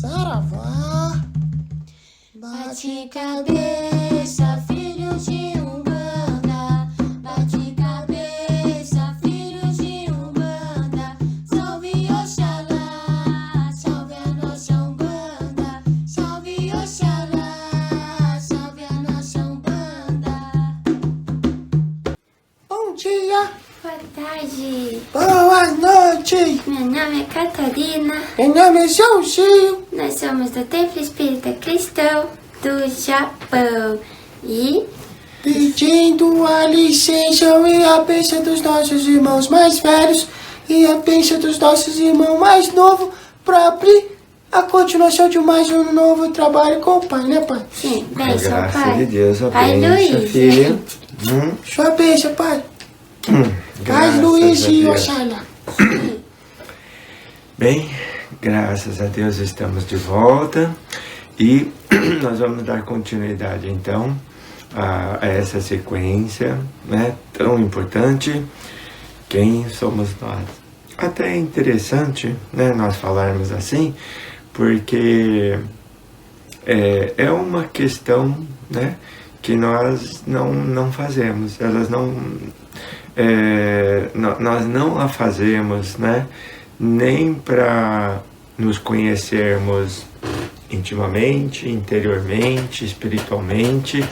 Saravá. Bate cabeça, filho de Umbanda. Bate cabeça, filho de Umbanda. Salve Oxalá, salve a nossa Umbanda. Salve Oxalá, salve a nossa Umbanda. Bom dia. Boa tarde. Boa noite. Meu nome é Catarina. Meu nome é Joãozinho. Nós somos do Templo Espírita Cristão do Japão. E Pedindo a licença e a bênção dos nossos irmãos mais velhos e a bênção dos nossos irmãos mais novos para abrir a continuação de mais um novo trabalho com o pai, né, pai? sim, Com a bênção, graça pai. de Deus, a Pai bênção, Luiz. filha. Sua bênção, pai. Pai Graças Luiz a e Deus. Oxalá. Bem, graças a Deus estamos de volta e nós vamos dar continuidade então a essa sequência, né, tão importante. Quem somos nós? Até é interessante, né, nós falarmos assim, porque é uma questão, né, que nós não fazemos, nós não a fazemos, né, nem para nos conhecermos intimamente, interiormente, espiritualmente,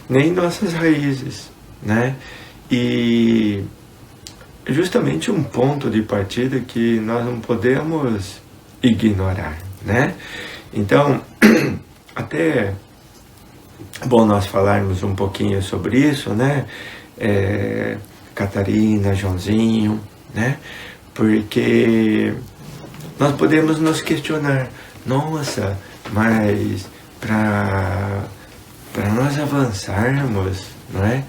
nem nossas raízes, né, e justamente um ponto de partida que nós não podemos ignorar, né, então, até bom nós falarmos um pouquinho sobre isso, né, Catarina, Joãozinho, né, porque nós podemos nos questionar, nossa, mas para nós avançarmos, não é,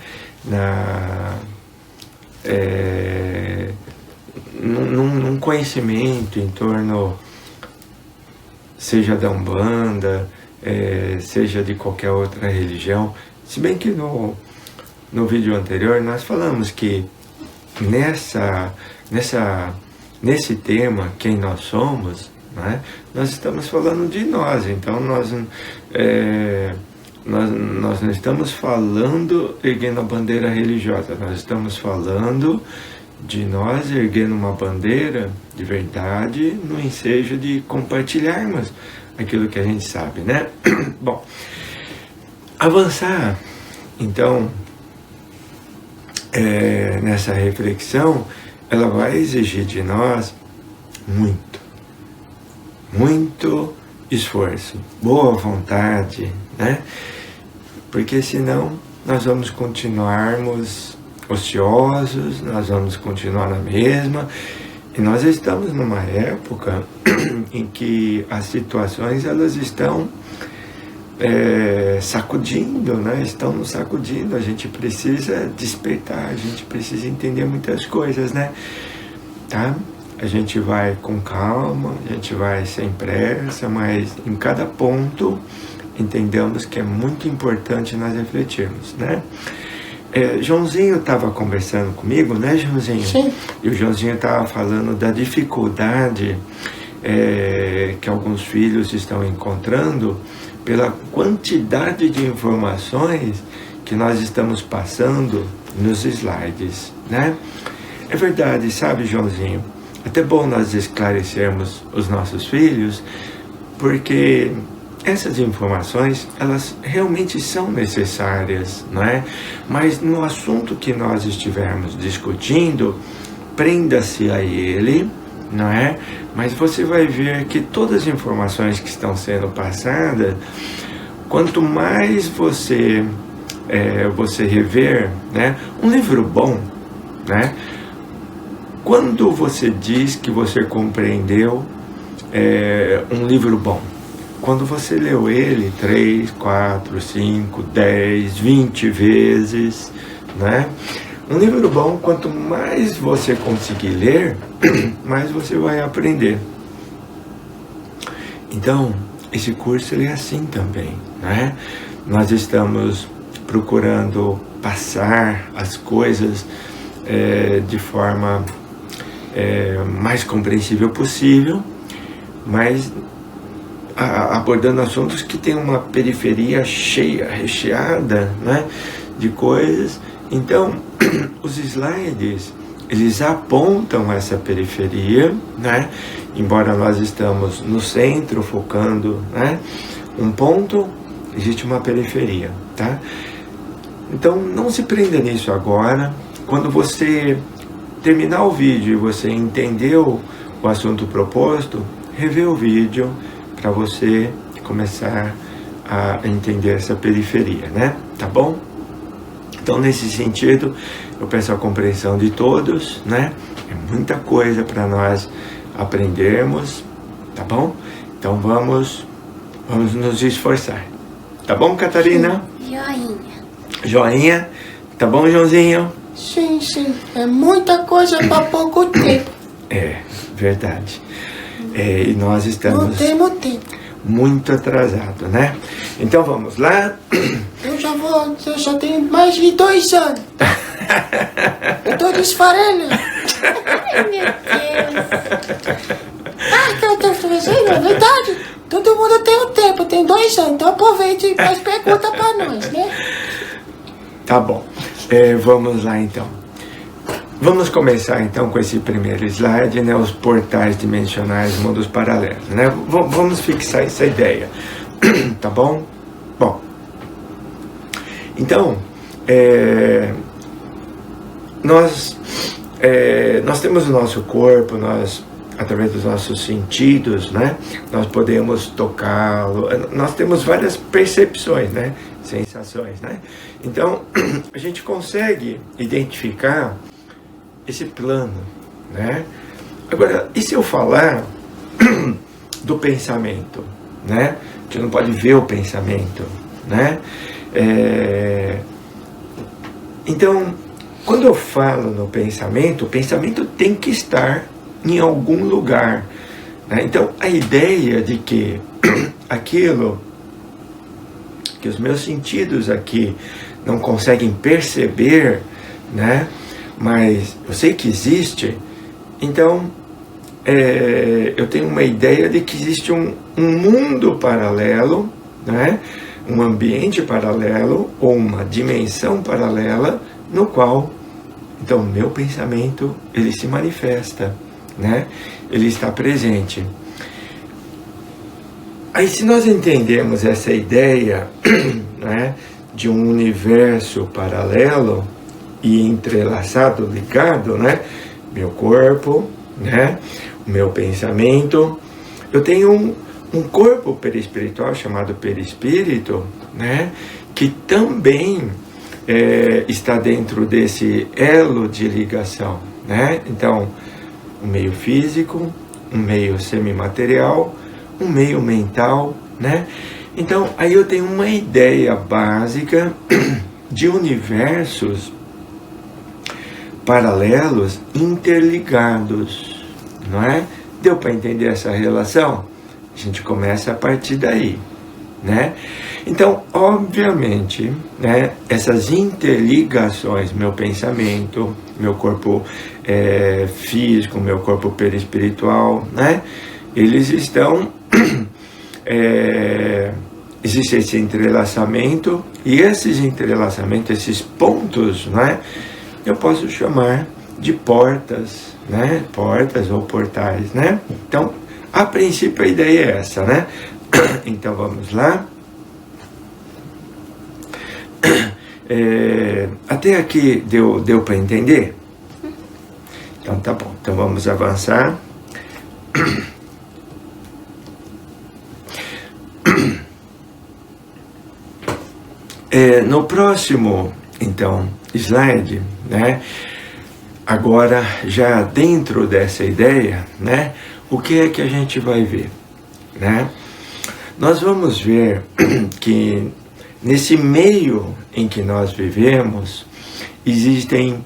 num conhecimento em torno, seja da Umbanda, seja de qualquer outra religião, se bem que no vídeo anterior nós falamos que nesse tema, quem nós somos, né, nós estamos falando de nós, então nós não estamos falando erguendo a bandeira religiosa, nós estamos falando de nós erguendo uma bandeira de verdade no ensejo de compartilharmos aquilo que a gente sabe, né? Bom, avançar, então, nessa reflexão, ela vai exigir de nós muito esforço, boa vontade, né? Porque senão nós vamos continuarmos ociosos, nós vamos continuar na mesma, e nós estamos numa época em que as situações elas estão sacudindo, né? Estão nos sacudindo, a gente precisa despertar, a gente precisa entender muitas coisas, né? Tá? A gente vai com calma, a gente vai sem pressa, mas em cada ponto entendamos que é muito importante nós refletirmos, né? Joãozinho estava conversando comigo, né, Joãozinho? Sim. E o Joãozinho estava falando da dificuldade que alguns filhos estão encontrando pela quantidade de informações que nós estamos passando nos slides, né? É verdade, sabe, Joãozinho? Até bom nós esclarecermos os nossos filhos, porque essas informações, elas realmente são necessárias, não é? Mas no assunto que nós estivermos discutindo, prenda-se a ele, não é? Mas você vai ver que todas as informações que estão sendo passadas, quanto mais você rever, né? Um livro bom, né? Quando você diz que você compreendeu um livro bom, quando você leu ele 3, 4, 5, 10, 20 vezes, né? Um livro bom, quanto mais você conseguir ler, mais você vai aprender. Então, esse curso ele é assim também, né? Nós estamos procurando passar as coisas de forma mais compreensível possível, mas abordando assuntos que têm uma periferia cheia, recheada, né, de coisas. Então, os slides, eles apontam essa periferia, né, embora nós estamos no centro, focando, né, um ponto, existe uma periferia, tá? Então, não se prenda nisso agora. Quando você terminar o vídeo e você entendeu o assunto proposto, revê o vídeo para você começar a entender essa periferia, né? Tá bom? Então, nesse sentido, eu peço a compreensão de todos, né? É muita coisa para nós aprendermos, tá bom? Então, vamos nos esforçar. Tá bom, Catarina? Joinha. Joinha? Tá bom, Joãozinho? Sim, sim. É muita coisa para pouco tempo. É, verdade. E nós estamos Não temos tempo. muito atrasados, né? Então vamos lá. Eu já tenho mais de 2 anos. Eu tô desfarelando. Ai, meu Deus. Que eu tô fazendo, é verdade. Todo mundo tem um tempo, tem 2 anos. Então aproveite e faz pergunta pra nós, né? Tá bom. Vamos lá então. Vamos começar então com esse primeiro slide, né? Os portais dimensionais, mundos paralelos, né? Vamos fixar essa ideia, tá bom? Bom, então, nós temos o nosso corpo, através dos nossos sentidos, né? Nós podemos tocá-lo, nós temos várias percepções, né? Sensações, né? Então, a gente consegue identificar esse plano, né? Agora, e se eu falar do pensamento, né? A gente não pode ver o pensamento, né? Então, quando eu falo no pensamento, o pensamento tem que estar em algum lugar, né? Então, a ideia de que aquilo que os meus sentidos aqui não conseguem perceber, né? Mas eu sei que existe, então eu tenho uma ideia de que existe um mundo paralelo, né? Um ambiente paralelo ou uma dimensão paralela no qual, então, o meu pensamento, ele se manifesta, né? Ele está presente. Aí, se nós entendemos essa ideia, né, de um universo paralelo e entrelaçado, ligado, né? Meu corpo, né? O meu pensamento. Eu tenho um corpo perispiritual chamado perispírito, né? Que também está dentro desse elo de ligação, né? Então, um meio físico, um meio semimaterial, um meio mental, né? Então, aí eu tenho uma ideia básica de universos paralelos interligados, não é? Deu para entender essa relação? A gente começa a partir daí, né? Então, obviamente, né, essas interligações, meu pensamento, meu corpo físico, meu corpo perispiritual, né? Eles estão... existe esse entrelaçamento, e esses entrelaçamentos, esses pontos, né? Eu posso chamar de portas, né? Portas ou portais, né? Então, a princípio a ideia é essa, né? Então vamos lá. Até aqui deu para entender? Então tá bom, então vamos avançar. No próximo, então, slide, né? Agora, já dentro dessa ideia, né? O que é que a gente vai ver, né? Nós vamos ver que nesse meio em que nós vivemos, existem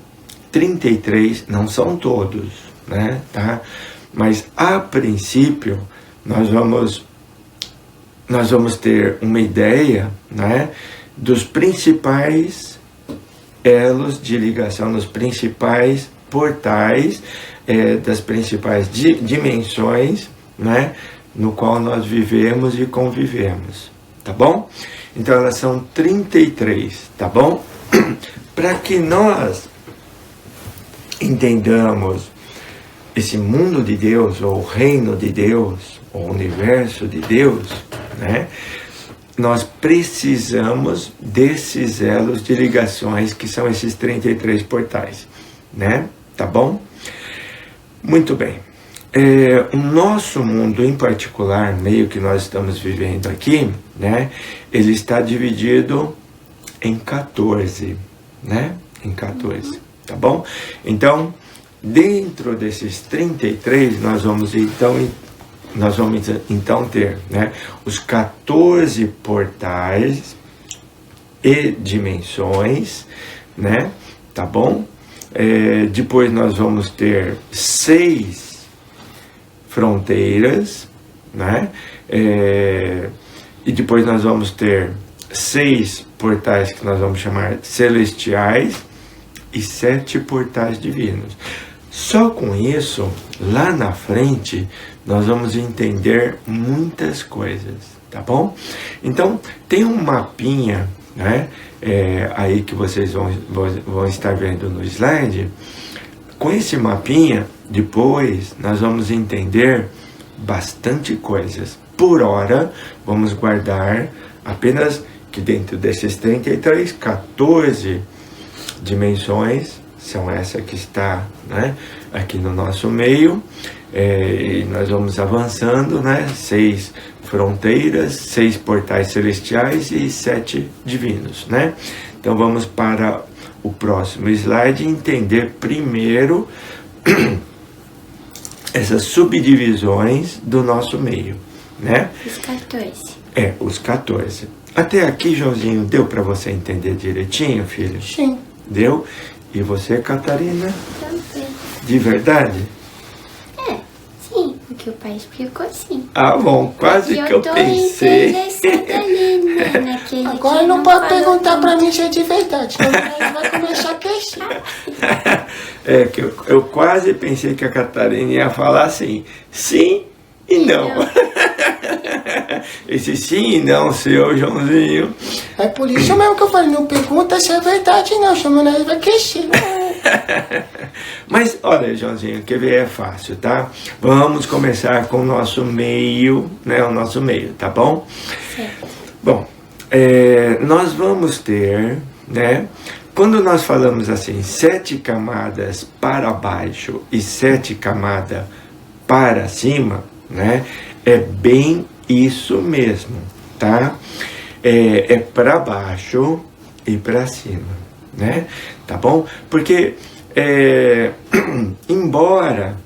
33, não são todos, né? Tá? Mas, a princípio, nós vamos ter uma ideia, né? Dos principais elos de ligação, dos principais portais, das principais dimensões, né, no qual nós vivemos e convivemos, tá bom? Então elas são 33, tá bom? Para que nós entendamos esse mundo de Deus, ou o reino de Deus, ou o universo de Deus, né? Nós precisamos desses elos de ligações que são esses 33 portais, né? Tá bom? Muito bem. O nosso mundo em particular, meio que nós estamos vivendo aqui, né? Ele está dividido em 14, né? Em 14, tá bom? Então, dentro desses 33, nós vamos então ter, né, os 14 portais e dimensões, né? Tá bom? Depois nós vamos ter 6 fronteiras, né? E depois nós vamos ter 6 portais que nós vamos chamar celestiais e 7 portais divinos. Só com isso, lá na frente, nós vamos entender muitas coisas, tá bom? Então, tem um mapinha, né? Aí que vocês vão estar vendo no slide. Com esse mapinha, depois nós vamos entender bastante coisas. Por hora, vamos guardar apenas que dentro desses 33, 14 dimensões são essa que está, né, aqui no nosso meio. E nós vamos avançando, né? 6 fronteiras, 6 portais celestiais e 7 divinos, né? Então vamos para o próximo slide e entender primeiro essas subdivisões do nosso meio, né? Os 14. Os 14. Até aqui, Joãozinho, deu para você entender direitinho, filho? Sim. Deu? E você, Catarina? Também. De verdade? Sim, porque o pai explicou sim. Ah, bom, quase que eu pensei. Agora não pode perguntar pra mim se é de verdade, senão vai começar a crescer. Que eu quase pensei que a Catarina ia falar assim, sim e não. Esse sim e não, seu Joãozinho. É por isso mesmo que eu falei, não pergunta se é verdade não, chama nós vai crescer. Mas, olha, Joãozinho, quer ver, é fácil, tá? Vamos começar com o nosso meio, né? O nosso meio, tá bom? Certo. Bom, nós vamos ter, né? Quando nós falamos assim, 7 camadas para baixo e 7 camadas para cima, né? É bem isso mesmo, tá? É para baixo e para cima, né? Tá bom? Porque, embora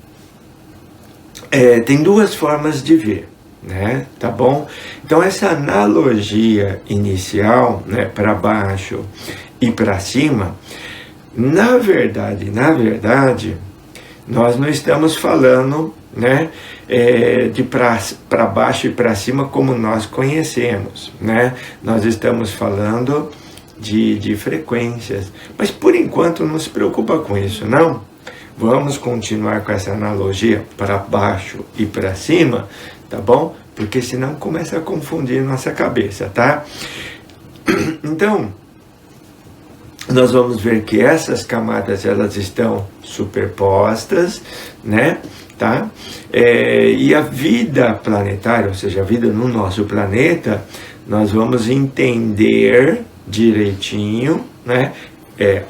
tem 2 formas de ver, né? Tá bom? Então, essa analogia inicial, né, para baixo e para cima, na verdade, nós não estamos falando, né, de para baixo e para cima como nós conhecemos, né? Nós estamos falando de frequências, mas por enquanto não se preocupa com isso, não. Vamos continuar com essa analogia para baixo e para cima, tá bom? Porque senão começa a confundir nossa cabeça, tá? Então, nós vamos ver que essas camadas, elas estão superpostas, né? Tá? E a vida planetária, ou seja, a vida no nosso planeta, nós vamos entender direitinho, né?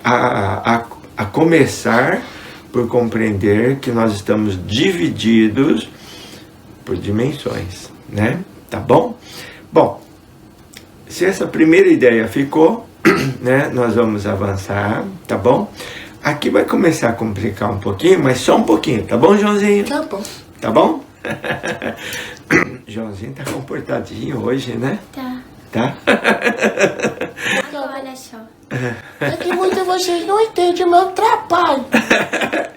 A começar por compreender que nós estamos divididos por dimensões, né? Tá bom? Bom, se essa primeira ideia ficou, né? Nós vamos avançar, tá bom? Aqui vai começar a complicar um pouquinho, mas só um pouquinho, tá bom, Joãozinho? Tá bom. Tá bom? Joãozinho tá comportadinho hoje, né? Tá. Tá? Olha só. É que muitos de vocês não entendem o meu trabalho.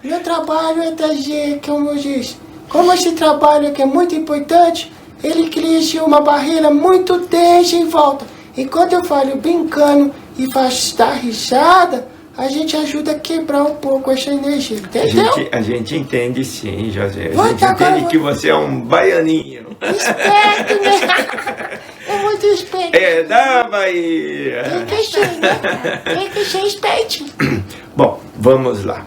Meu trabalho é trazer, como eu disse, como esse trabalho aqui é muito importante, ele cria uma barreira muito densa em volta. E quando eu falo brincando e faço dar risada, a gente ajuda a quebrar um pouco essa energia, entendeu? A gente entende sim, José. A Vai, gente tá, entende agora que você é um baianinho. Esperto, né? É muito esperto. É da Bahia. Tem que ser, né? Tem que ser espertinho. Bom, vamos lá.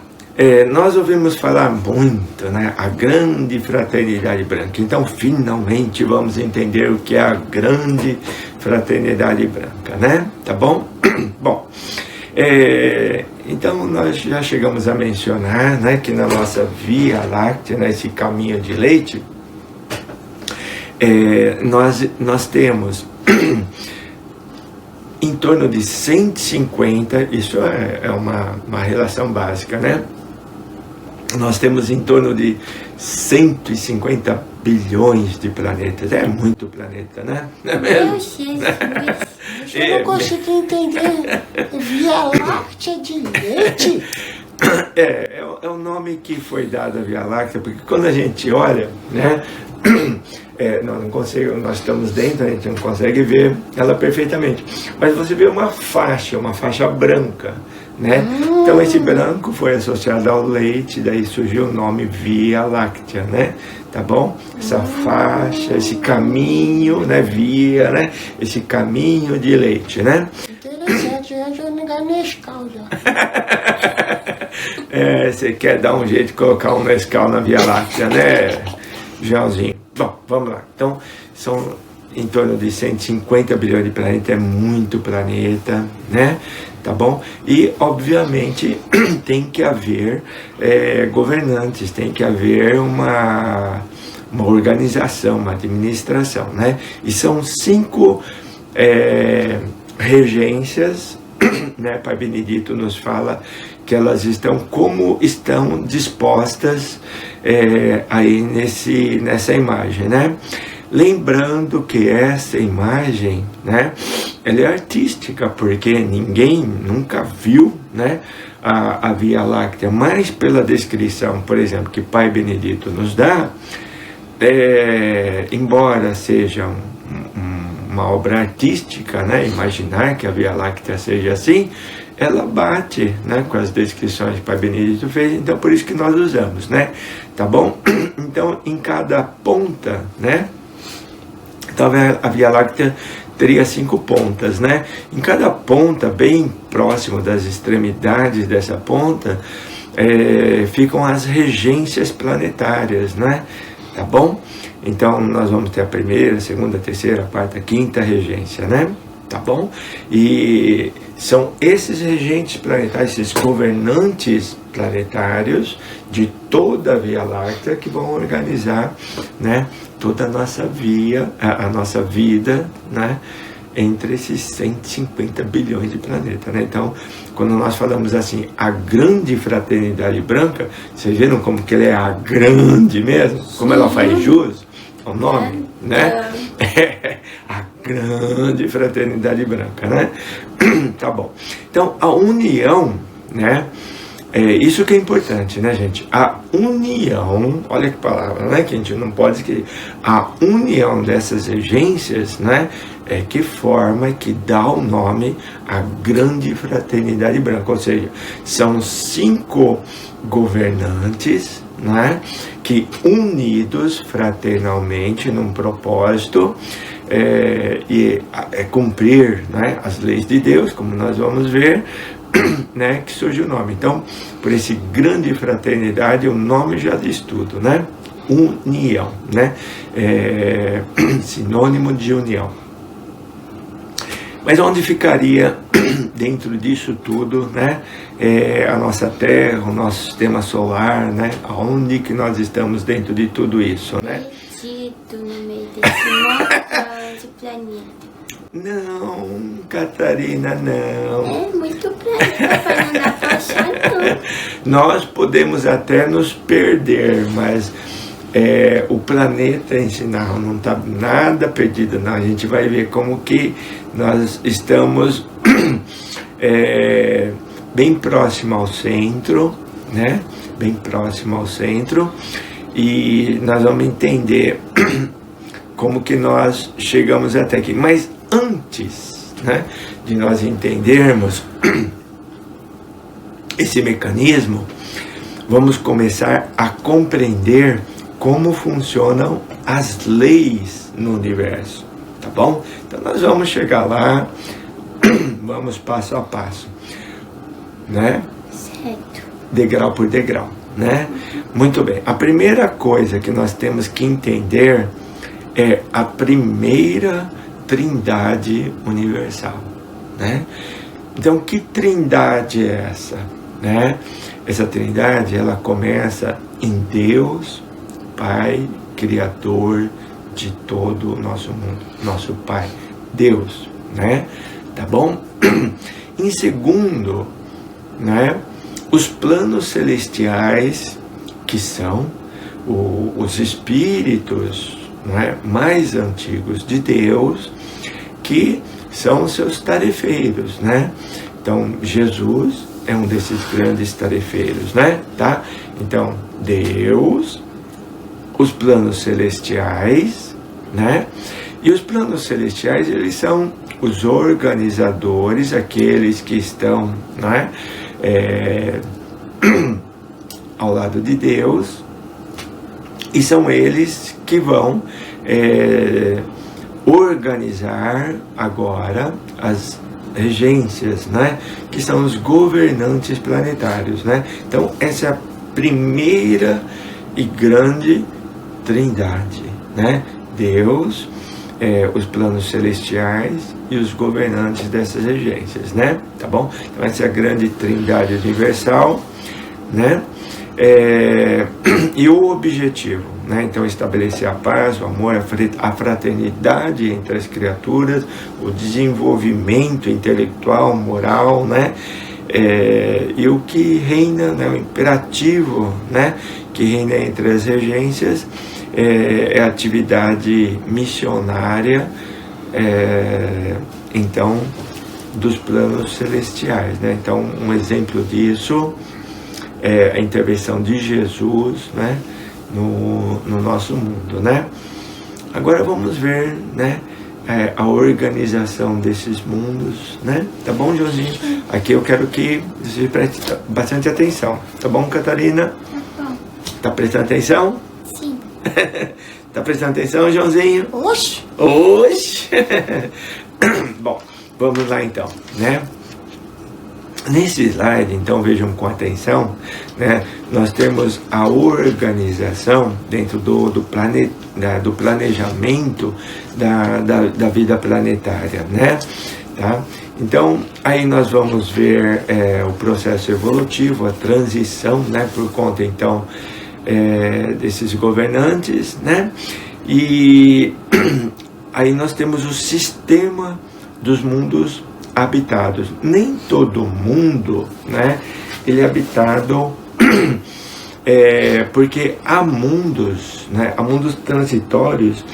Nós ouvimos falar muito, né? A grande fraternidade branca. Então, finalmente, vamos entender o que é a grande fraternidade branca, né? Tá bom? Bom, então nós já chegamos a mencionar, né, que na nossa Via Láctea, nesse caminho de leite, nós temos em torno de 150, isso é uma relação básica, né? Nós temos em torno de 150 bilhões de planetas. É muito planeta, né? Não é mesmo? Meu Jesus. Eu não consigo entender. Via Láctea de leite? É o nome que foi dado à Via Láctea, porque quando a gente olha, né? Nós estamos dentro, a gente não consegue ver ela perfeitamente. Mas você vê uma faixa branca, né? Então esse branco foi associado ao leite, daí surgiu o nome Via Láctea, né? Tá bom? Essa faixa, esse caminho, né? Via, né? Esse caminho de leite, né? Interessante, eu já ligar Nescau já. Você quer dar um jeito de colocar um Nescau na Via Láctea, né, Joãozinho? Bom, vamos lá. Então, são em torno de 150 bilhões de planetas, é muito planeta, né? Tá bom? E, obviamente, tem que haver governantes, tem que haver uma organização, uma administração, né? E são 5 regências, né? Pai Benedito nos fala que elas estão dispostas aí nessa imagem, né? Lembrando que essa imagem, né, ela é artística, porque ninguém nunca viu, né, a Via Láctea, mas pela descrição, por exemplo, que Pai Benedito nos dá, embora seja uma obra artística, né, imaginar que a Via Láctea seja assim, ela bate, né, com as descrições que Pai Benedito fez, então por isso que nós usamos, né, tá bom? Então, em cada ponta, né, então a Via Láctea teria 5 pontas, né? Em cada ponta, bem próximo das extremidades dessa ponta, ficam as regências planetárias, né? Tá bom? Então nós vamos ter a primeira, a segunda, a terceira, a quarta, a quinta regência, né? Tá bom? E são esses regentes planetários, esses governantes planetários de toda a Via Láctea que vão organizar, né, toda a nossa nossa vida, né, entre esses 150 bilhões de planetas, né? Então, quando nós falamos assim, a grande fraternidade branca, vocês viram como que ela é a grande mesmo? Como ela faz jus ao nome, né? A grande fraternidade branca, né? Tá bom. Então, a união, né? Isso que é importante, né, gente? A união, olha que palavra, né? Que a gente não pode esquecer. A união dessas regências, né? Que forma, que dá o nome à grande fraternidade branca. Ou seja, são 5 governantes, né? Que unidos fraternalmente num propósito, cumprir, né, as leis de Deus, como nós vamos ver, né, que surge o nome. Então, por esse grande fraternidade, o nome já diz tudo, né? União, né? Sinônimo de união. Mas onde ficaria dentro disso tudo, né? A nossa Terra, o nosso sistema solar, né? Aonde que nós estamos dentro de tudo isso, né? Perdido no meio desse montão de planeta. Não, Catarina, não. É muito planeta para não dar pra achar tudo. Nós podemos até nos perder, mas o planeta em si não está nada perdido, não. A gente vai ver como que nós estamos bem próximo ao centro, né? Bem próximo ao centro, e nós vamos entender como que nós chegamos até aqui. Mas antes, né, de nós entendermos esse mecanismo, vamos começar a compreender como funcionam as leis no universo, tá bom? Então nós vamos chegar lá, vamos passo a passo, né? Certo. Degrau por degrau, né? Muito bem. A primeira coisa que nós temos que entender é a primeira trindade universal, né? Então, que trindade é essa, né? Essa trindade, ela começa em Deus, Pai, Criador de todo o nosso mundo, nosso Pai, Deus, né? Tá bom? Em segundo, né? Os planos celestiais, que são os espíritos, né, mais antigos de Deus, que são os seus tarefeiros, né? Então, Jesus é um desses grandes tarefeiros, né? Tá? Então, Deus, os planos celestiais, né? E os planos celestiais, eles são os organizadores, aqueles que estão, né, ao lado de Deus, e são eles que vão organizar agora as regências, né, que são os governantes planetários, né? Então essa é a primeira e grande trindade, né? Deus, os planos celestiais e os governantes dessas regências, né? Tá bom? Então essa é a grande trindade universal, né? E o objetivo, né? Então estabelecer a paz, o amor, a fraternidade entre as criaturas, o desenvolvimento intelectual, moral, né? E o que reina, né? O imperativo, né? Que reina entre as regências é a atividade missionária, então, dos planos celestiais, né? Então, um exemplo disso é a intervenção de Jesus, né, no nosso mundo, né? Agora vamos ver, né, a organização desses mundos, né? Tá bom, Joãozinho? Aqui eu quero que você preste bastante atenção, tá bom, Catarina? Tá bom. Tá prestando atenção? Sim. Tá prestando atenção, Joãozinho? Oxe! Oxe! Bom, vamos lá então, né? Nesse slide, então, vejam com atenção, né? Nós temos a organização dentro do planejamento da vida planetária, né? Tá? Então, aí nós vamos ver o processo evolutivo, a transição, né? Por conta, então, desses governantes, né? E aí nós temos o sistema dos mundos habitados. Nem todo mundo, né, ele é habitado porque há mundos, né, há mundos transitórios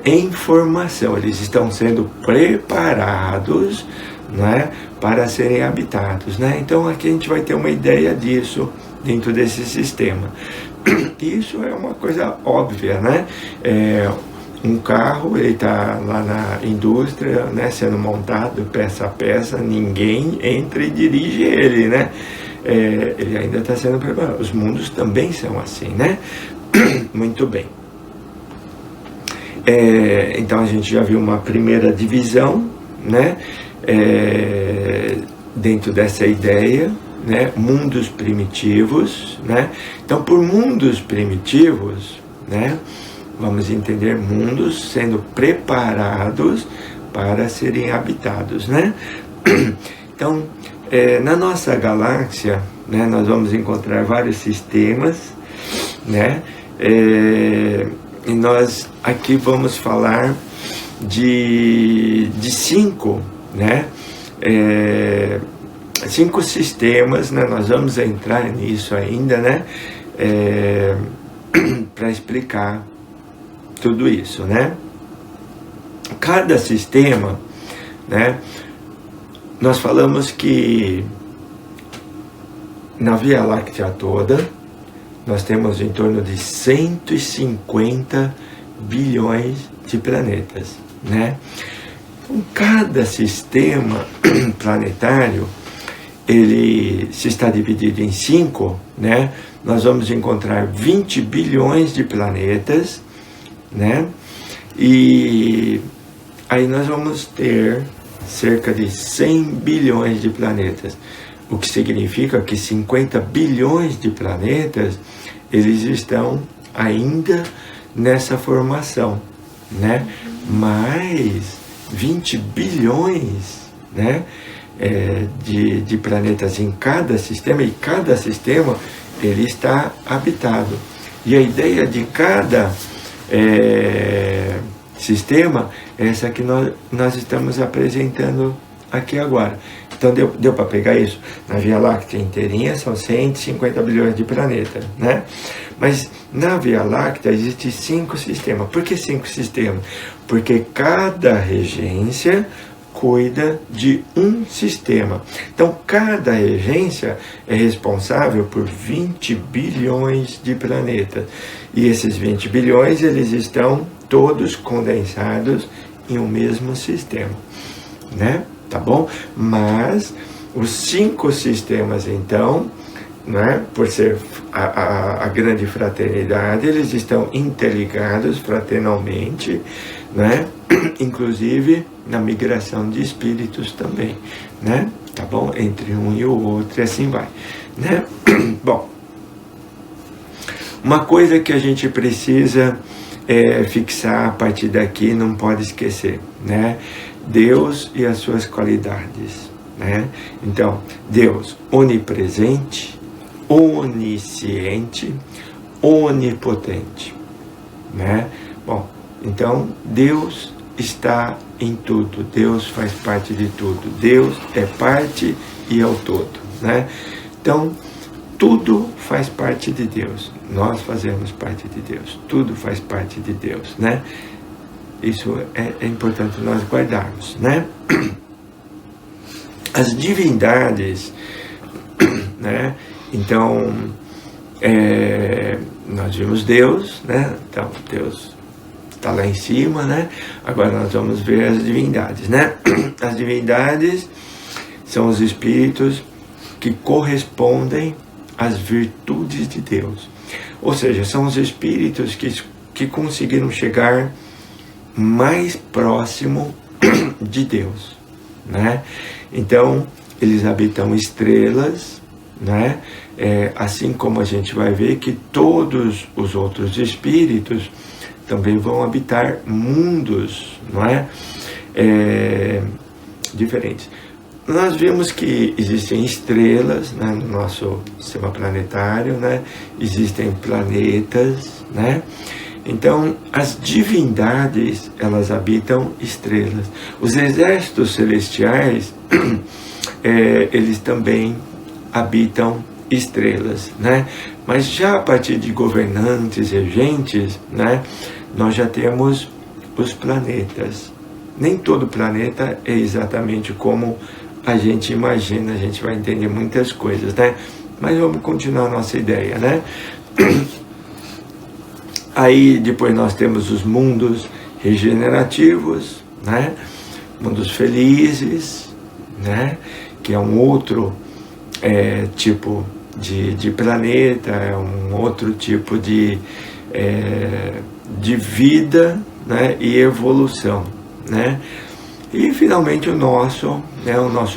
em formação. Eles estão sendo preparados, né, para serem habitados, né? Então aqui a gente vai ter uma ideia disso dentro desse sistema. Isso é uma coisa óbvia, né? Um carro, ele está lá na indústria, né, sendo montado peça a peça, ninguém entra e dirige ele, né? Ele ainda está sendo preparado. Os mundos também são assim, né? Muito bem. Então a gente já viu uma primeira divisão, né? Dentro dessa ideia, né? Mundos primitivos, né? Então, por mundos primitivos, né, vamos entender mundos sendo preparados para serem habitados, né? Então, na nossa galáxia, né, nós vamos encontrar vários sistemas, né? E nós aqui vamos falar de 5, né? 5 sistemas, né? Nós vamos entrar nisso ainda, né? Para explicar tudo isso, né? Cada sistema, né? Nós falamos que na Via Láctea toda nós temos em torno de 150 bilhões de planetas, né? Então, cada sistema planetário ele se está dividido em 5, né, nós vamos encontrar 20 bilhões de planetas, né, e aí nós vamos ter cerca de 100 bilhões de planetas, o que significa que 50 bilhões de planetas, eles estão ainda nessa formação, né, mais 20 bilhões, né, de planetas em cada sistema, e cada sistema ele está habitado. E a ideia de cada sistema é essa que nós estamos apresentando aqui agora. Então deu para pegar isso? Na Via Láctea inteirinha são 150 bilhões de planetas, né? Mas na Via Láctea existem 5 sistemas. Por que 5 sistemas? Porque cada regência cuida de um sistema. Então, cada regência é responsável por 20 bilhões de planetas. E esses 20 bilhões, eles estão todos condensados em um mesmo sistema, né? Tá bom? Mas os 5 sistemas, então, né, por ser a grande fraternidade, eles estão interligados fraternalmente, né? Inclusive na migração de espíritos também, né? Tá bom? Entre um e o outro, e assim vai, né? Bom, uma coisa que a gente precisa fixar a partir daqui, não pode esquecer, né? Deus e as suas qualidades, né? Então, Deus onipresente, onisciente, onipotente, né? Bom, então Deus está em tudo, Deus faz parte de tudo, Deus é parte e é o todo, né? Então, tudo faz parte de Deus, nós fazemos parte de Deus, tudo faz parte de Deus, né? Isso é importante nós guardarmos, né? As divindades, né? Então, nós vimos Deus, né? Então, Deus está lá em cima, né? Agora nós vamos ver as divindades, né? As divindades são os espíritos que correspondem às virtudes de Deus. Ou seja, são os espíritos que conseguiram chegar mais próximo de Deus, né? Então, eles habitam estrelas, né? Assim como a gente vai ver que todos os outros espíritos também vão habitar mundos, não é? Diferentes. Nós vimos que existem estrelas, né, no nosso sistema planetário, né? Existem planetas, né? Então, as divindades, elas habitam estrelas. Os exércitos celestiais, eles também habitam estrelas, né? Mas já a partir de governantes, regentes, né, nós já temos os planetas. Nem todo planeta é exatamente como a gente imagina, a gente vai entender muitas coisas, né? Mas vamos continuar a nossa ideia, né? Aí depois nós temos os mundos regenerativos, né? Mundos felizes, né? Que é um outro tipo de planeta, é um outro tipo de vida, né? E evolução, né? E finalmente o nosso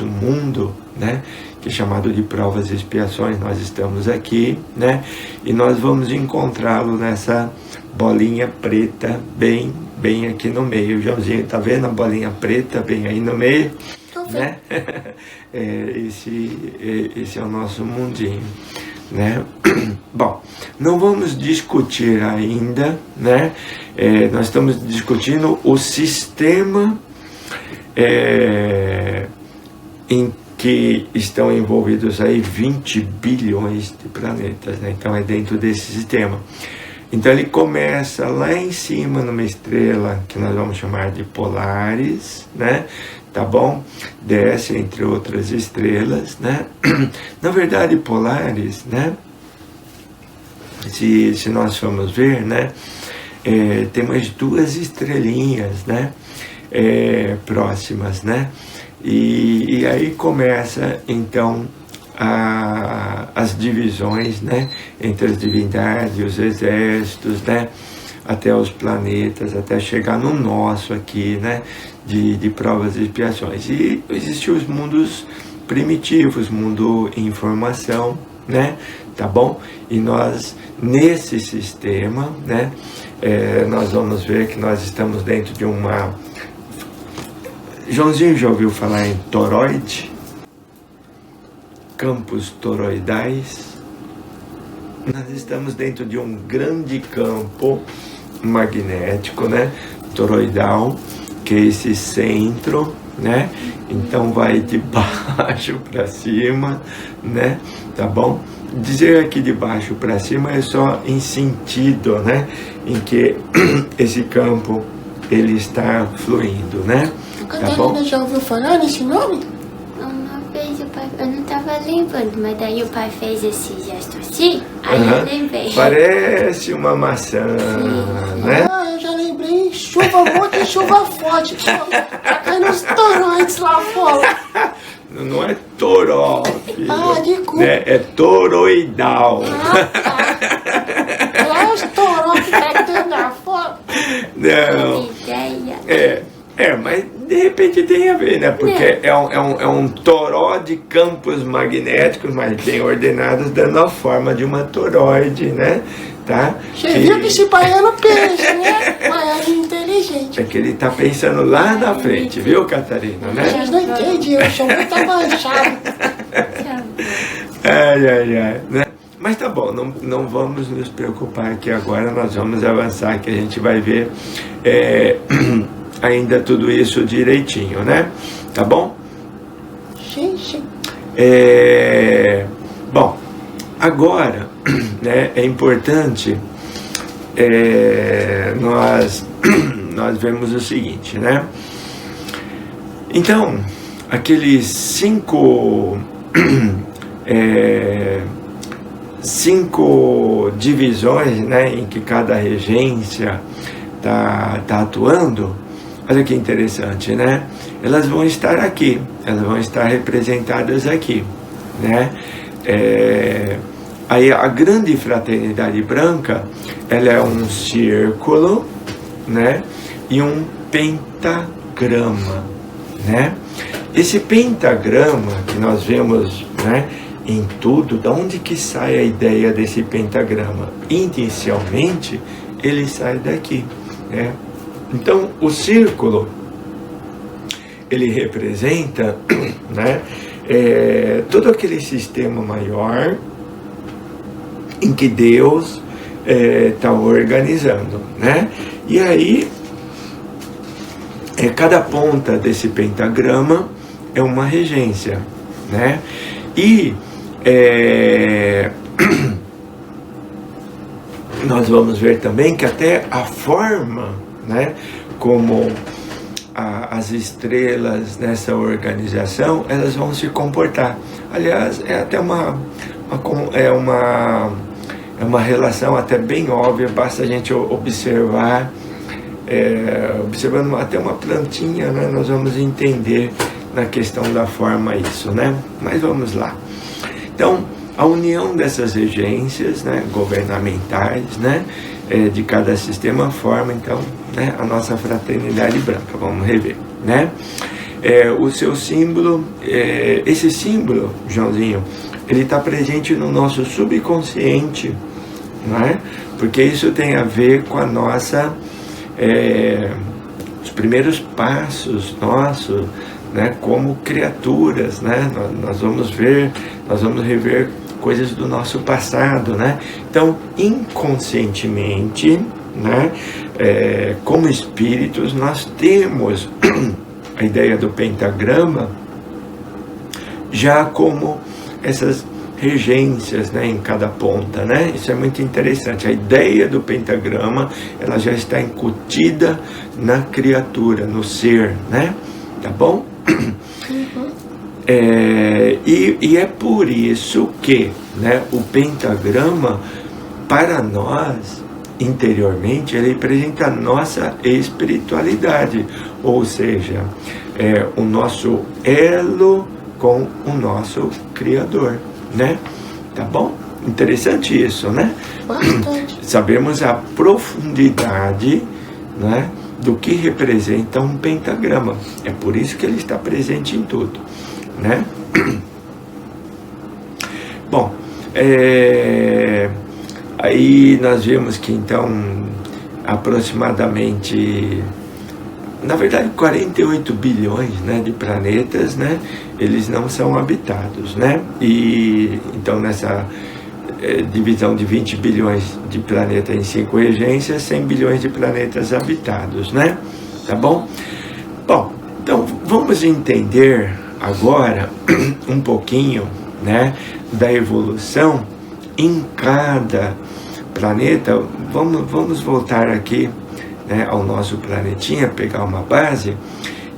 mundo, né? Que é chamado de provas e expiações. Nós estamos aqui, né? E nós vamos encontrá-lo nessa bolinha preta bem aqui no meio. O Joãozinho, tá vendo a bolinha preta bem aí no meio? Né? Esse é o nosso mundinho, né? Bom, não vamos discutir ainda, né? Nós estamos discutindo o sistema em que estão envolvidos aí 20 bilhões de planetas, né? Então é dentro desse sistema. Então ele começa lá em cima numa estrela que nós vamos chamar de Polaris, né? Tá bom? Desce entre outras estrelas, né? Na verdade, Polaris, né? Se nós formos ver, né? Tem mais 2 estrelinhas, né? Próximas, né? E aí começa então as divisões, né, entre as divindades, os exércitos, né, até os planetas, até chegar no nosso aqui, né, de provas e expiações. E existem os mundos primitivos, mundo em informação, né, tá bom? E nós, nesse sistema, né, nós vamos ver que nós estamos dentro de uma... Joãozinho já ouviu falar em toroide? Campos toroidais? Nós estamos dentro de um grande campo magnético, né, toroidal, que é esse centro, né, então vai de baixo para cima, né, tá bom? Dizer aqui de baixo para cima é só em sentido, né, em que esse campo ele está fluindo, né, tá bom? Já ouviu falar nesse nome? Uma vez o pai, eu não estava lembrando, mas daí o pai fez esse gesto assim, aí eu lembrei. Parece uma maçã, né? Ah, eu já lembrei, chuva muito e chuva forte, tá caindo uns toroides lá fora. Não é toró, filho, Ah, desculpa. né? É toroidal. Ah, tá. Lá os toró que tá dentro da fora. Não, Ideia. mas de repente tem a ver, né? Porque é um toró de campos magnéticos, mas bem ordenados, dando a forma de uma toroide, né? Tá? Você viu que esse pai era peixe, né? Mas é inteligente. É que ele tá pensando lá na frente, viu, Catarina, né? Vocês não entendem, eu sou muito avançado. Ai, né? Mas tá bom, não vamos nos preocupar aqui agora, nós vamos avançar, que a gente vai ver ainda tudo isso direitinho, né? Tá bom? Sim. Bom, agora, né, é importante nós vemos o seguinte, né? Então, aqueles cinco divisões, né, em que cada regência tá atuando, olha que interessante, né? Elas vão estar aqui, elas vão estar representadas aqui, né? Aí a grande fraternidade branca, ela é um círculo, né? E um pentagrama, né? Esse pentagrama que nós vemos, né, em tudo, da onde que sai a ideia desse pentagrama? Inicialmente, ele sai daqui, né? Então, o círculo, ele representa, né, todo aquele sistema maior em que Deus está organizando, né? E aí, cada ponta desse pentagrama é uma regência, né? E nós vamos ver também que até a forma, né, como as estrelas nessa organização, elas vão se comportar. Aliás, é até uma relação até bem óbvia, basta a gente observar, observando até uma plantinha, né, nós vamos entender na questão da forma isso, né? Mas vamos lá. Então, a união dessas regências, né, governamentais, né, de cada sistema forma, então, né, a nossa fraternidade branca. Vamos rever, né? O seu símbolo, esse símbolo, Joãozinho, ele está presente no nosso subconsciente, né? Porque isso tem a ver com a nossa, os primeiros passos nossos, né, como criaturas, né? Nós vamos rever coisas do nosso passado, né? Então, inconscientemente, né, como espíritos, nós temos a ideia do pentagrama já como essas regências, né, em cada ponta, né? Isso é muito interessante. A ideia do pentagrama, ela já está incutida na criatura, no ser, né? Tá bom? Uhum. E é por isso que, né, o pentagrama, para nós, interiormente, ele representa a nossa espiritualidade, ou seja, o nosso elo com o nosso Criador, né? Tá bom? Interessante isso, né? Bastante. Sabemos a profundidade, né, do que representa um pentagrama. É por isso que ele está presente em tudo, né? Bom, aí nós vemos que então aproximadamente, na verdade, 48 bilhões, né, de planetas, né, eles não são habitados, né? E então nessa divisão de 20 bilhões de planetas em 5 regências, 100 bilhões de planetas habitados, né? Tá bom? Bom, então vamos entender agora um pouquinho, né, da evolução em cada planeta. Vamos voltar aqui, né, ao nosso planetinha, pegar uma base,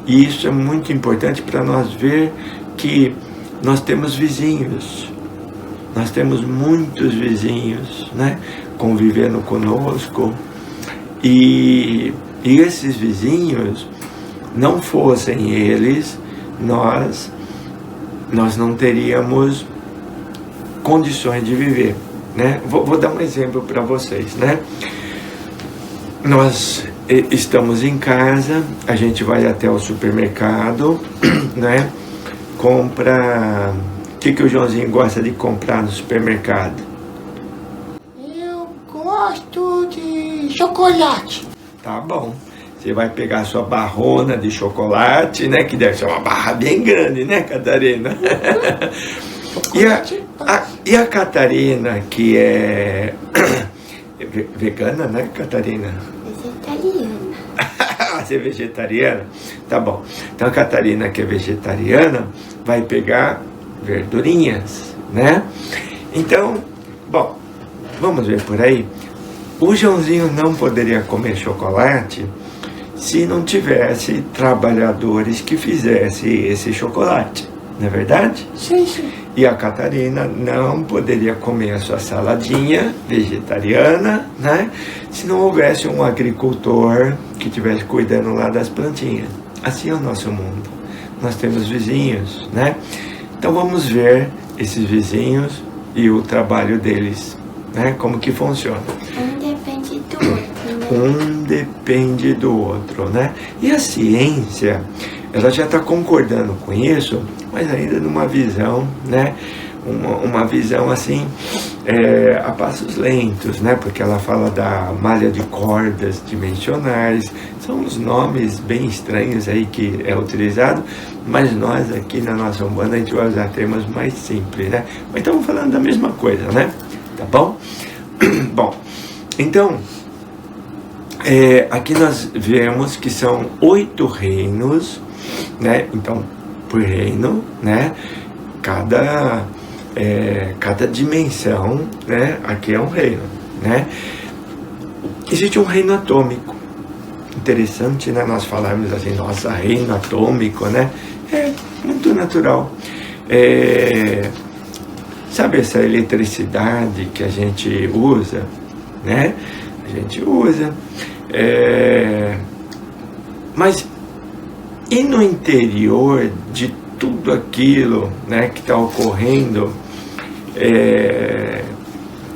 e isso é muito importante para nós ver que nós temos vizinhos. Nós temos muitos vizinhos, né, convivendo conosco, e esses vizinhos, não fossem eles, nós não teríamos condições de viver, né? Vou dar um exemplo para vocês, né? Nós estamos em casa, a gente vai até o supermercado, né? Compra... O que o Joãozinho gosta de comprar no supermercado? Eu gosto de chocolate. Tá bom. Você vai pegar a sua barrona de chocolate, né? Que deve ser uma barra bem grande, né, Catarina? E a Catarina, que é vegana, né, Catarina? Vegetariana. Você é vegetariana? Tá bom. Então a Catarina, que é vegetariana, vai pegar verdurinhas, né? Então, bom, vamos ver por aí. O Joãozinho não poderia comer chocolate se não tivesse trabalhadores que fizessem esse chocolate, não é verdade? Sim, sim. E a Catarina não poderia comer a sua saladinha vegetariana, né, se não houvesse um agricultor que estivesse cuidando lá das plantinhas. Assim é o nosso mundo. Nós temos vizinhos, né? Então vamos ver esses vizinhos e o trabalho deles, né? Como que funciona. Um depende do outro, né? Um depende do outro, né? E a ciência, ela já está concordando com isso, mas ainda numa visão, né? Uma visão assim, a passos lentos, né? Porque ela fala da malha de cordas dimensionais, são os nomes bem estranhos aí que é utilizado, mas nós aqui na nossa Umbanda a gente vai usar termos mais simples, né? Mas estamos falando da mesma coisa, né? Tá bom? Bom, então, aqui nós vemos que são 8 reinos, né? Então, por reino, né? Cada dimensão, né? Aqui é um reino, né? Existe um reino atômico. Interessante, né? Nós falarmos assim, nossa, reino atômico, né? É muito natural. Sabe essa eletricidade que a gente usa, né? A gente usa. Mas e no interior de tudo aquilo, né, que está ocorrendo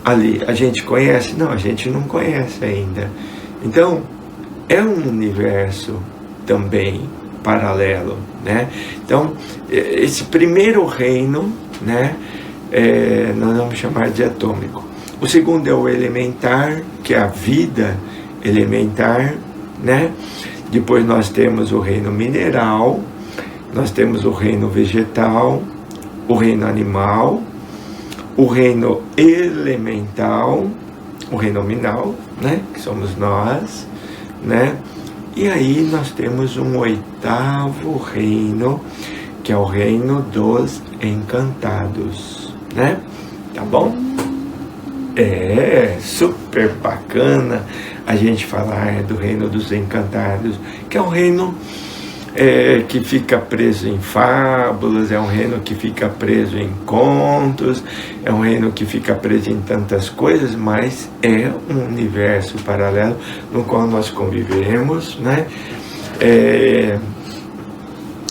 ali, a gente conhece? Não, a gente não conhece ainda. Então, é um universo também paralelo, né? Então, esse primeiro reino, né, nós vamos chamar de atômico. O segundo é o elementar, que é a vida elementar, né? Depois nós temos o reino mineral, nós temos o reino vegetal, o reino animal, o reino elemental, o reino nominal, né? Que somos nós, né? E aí nós temos um 8º reino, que é o reino dos encantados, né? Tá bom? É super bacana a gente falar do reino dos encantados, que é um reino que fica preso em fábulas, é um reino que fica preso em contos, é um reino que fica preso em tantas coisas, mas é um universo paralelo no qual nós convivemos, né?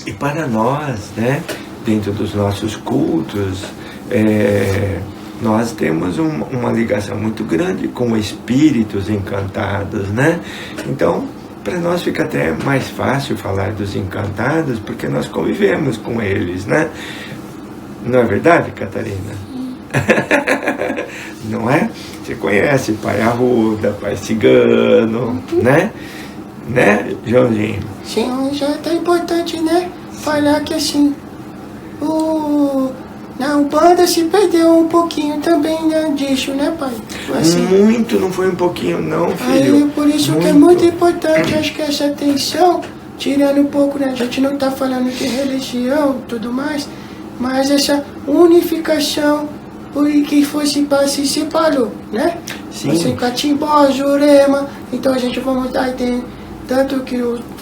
E para nós, né, dentro dos nossos cultos, nós temos uma ligação muito grande com espíritos encantados, né? Então, para nós fica até mais fácil falar dos encantados, porque nós convivemos com eles, né? Não é verdade, Catarina? Não é? Você conhece Pai Arruda, Pai Cigano, né? Né, Joãozinho? Sim, já tá importante, né? Falar que assim, na Umbanda se perdeu um pouquinho também, né, disso, né, pai? Assim, Muito, não foi um pouquinho não, filho. aí, por isso que é muito importante, acho que essa atenção, tirando um pouco, né, a gente não tá falando de religião e tudo mais, mas essa unificação, por que fosse para se separou, né? Sim. Assim, Catimbó, Jurema, então a gente vamos dar ideia, tanto que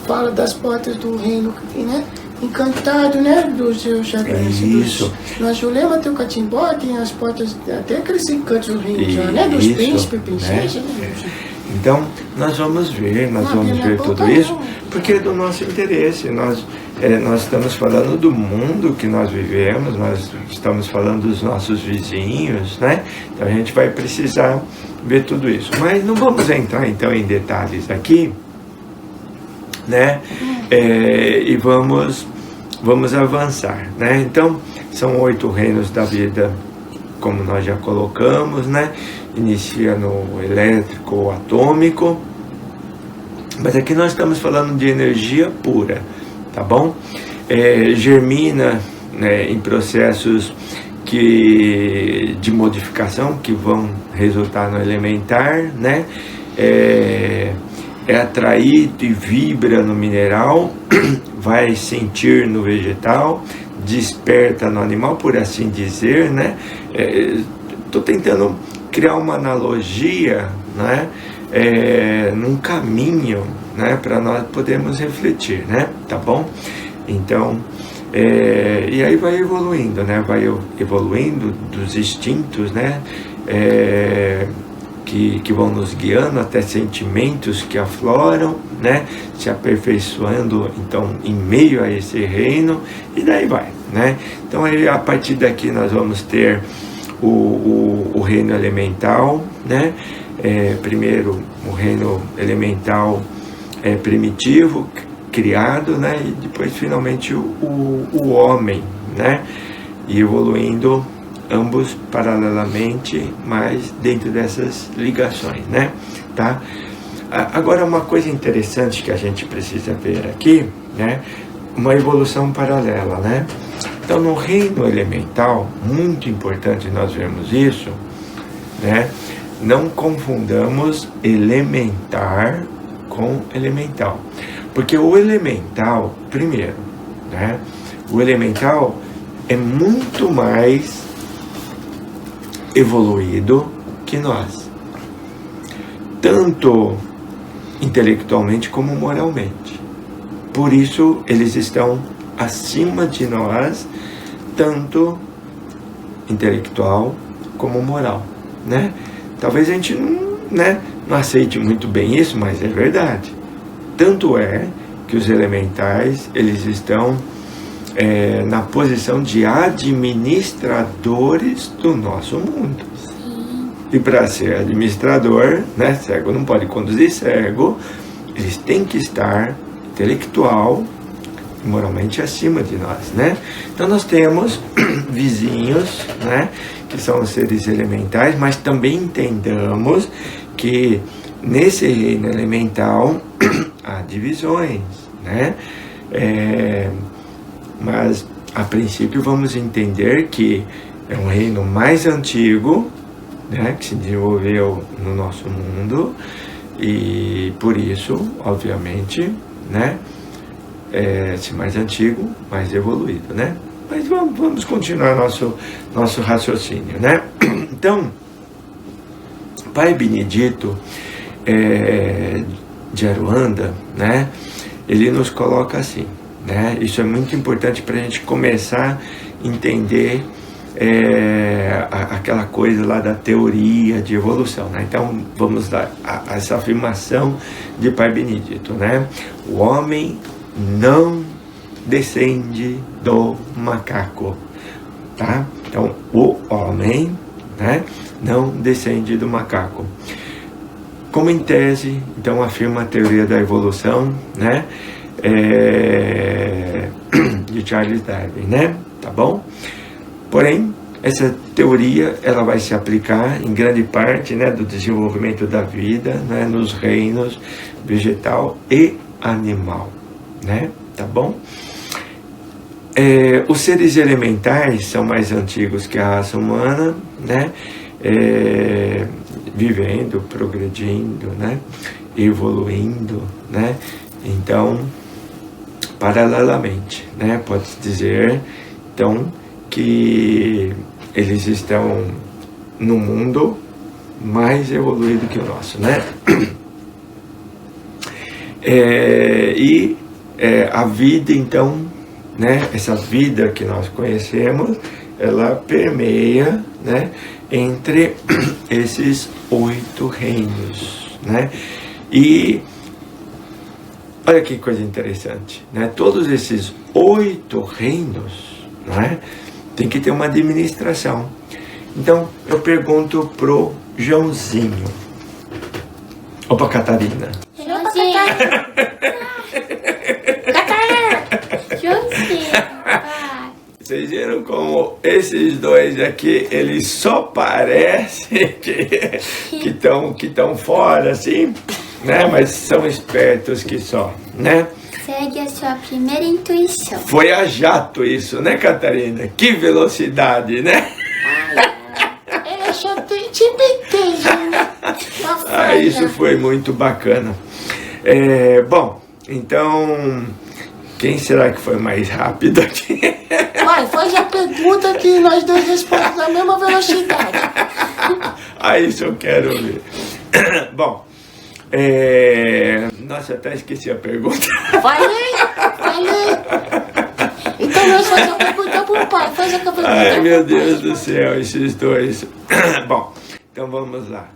fala das portas do reino, né? Encantado, né? Dos seus jaguares. Isso. Na Jurema tem o Catimbó, tem as portas, até aqueles encantos do reino já, né? Dos Isso, príncipes, princesas, né? né? Então, nós vamos ver tudo isso, porque é do nosso interesse. Nós estamos falando do mundo que nós vivemos, nós estamos falando dos nossos vizinhos, né? Então a gente vai precisar ver tudo isso. Mas não vamos entrar então em detalhes aqui, né? E vamos avançar, né? Então, são 8 reinos da vida, como nós já colocamos, né? Inicia no elétrico ou atômico, mas aqui nós estamos falando de energia pura, tá bom? Germina, né, em processos de modificação que vão resultar no elementar, né? É atraído e vibra no mineral, vai sentir no vegetal, desperta no animal, por assim dizer, né? Estou tentando criar uma analogia, né? Num caminho, né? Para nós podermos refletir, né? Tá bom? Então, e aí vai evoluindo, né? Vai evoluindo dos instintos, né? Que vão nos guiando até sentimentos que afloram, né? Se aperfeiçoando, então, em meio a esse reino, e daí vai, né? Então, aí, a partir daqui nós vamos ter o reino elemental, né? Primeiro, o reino elemental primitivo, criado, né? E depois, finalmente, o homem, né? E evoluindo ambos paralelamente, mas dentro dessas ligações, né? Tá? Agora, uma coisa interessante que a gente precisa ver aqui, né? Uma evolução paralela, né? Então, no reino elemental, muito importante nós vermos isso, né? Não confundamos elementar com elemental, porque o elemental, primeiro, né? O elemental é muito mais evoluído que nós, tanto intelectualmente como moralmente. Por isso eles estão acima de nós, tanto intelectual como moral, né? Talvez a gente não aceite muito bem isso, mas é verdade. Tanto é que os elementais, eles estão na posição de administradores do nosso mundo. Sim. E para ser administrador, né, cego não pode conduzir cego, eles têm que estar intelectual e moralmente acima de nós, né? Então nós temos vizinhos, né, que são os seres elementais, mas também entendamos que nesse reino elemental há divisões, né? Mas, a princípio, vamos entender que é um reino mais antigo, né, que se desenvolveu no nosso mundo, e por isso, obviamente, né, se mais antigo, mais evoluído, né? Mas vamos continuar nosso raciocínio, né? Então, Pai Benedito de Aruanda, né, ele nos coloca assim, né? Isso é muito importante para a gente começar a entender aquela coisa lá da teoria de evolução, né? Então vamos dar essa afirmação de Pai Benedito, né? O homem não descende do macaco, tá? Então, o homem, né, não descende do macaco. Como em tese, então, afirma a teoria da evolução, né, de Charles Darwin, né? Tá bom? Porém, essa teoria ela vai se aplicar em grande parte, né, do desenvolvimento da vida, né, nos reinos vegetal e animal, né? Tá bom? Os seres elementares são mais antigos que a raça humana, né? Vivendo, progredindo, né? Evoluindo, né? Então, paralelamente, né? Pode-se dizer, então, que eles estão no mundo mais evoluído que o nosso, né? A vida, então, né? Essa vida que nós conhecemos, ela permeia, né? Entre esses 8 reinos, né? E olha que coisa interessante, né? Todos esses 8 reinos, né? Tem que ter uma administração. Então, eu pergunto pro Joãozinho. Opa, Catarina. Joãozinho. Joãozinho, pai. Vocês viram como esses dois aqui, eles só parecem que estão fora, assim, né? Mas são espertos que só, né? Segue a sua primeira intuição. Foi a jato isso, né, Catarina? Que velocidade, né? Ela só tem timidez, né? Isso foi muito bacana. Bom, então, quem será que foi mais rápido aqui? Vai, faz a pergunta que nós dois respondemos na mesma velocidade. Isso eu quero ver. Bom, nossa, até esqueci a pergunta. Falei. Então nós fazemos a pergunta pro pai. Faz a pergunta. Ai, meu Deus do céu, esses dois. Bom, então vamos lá.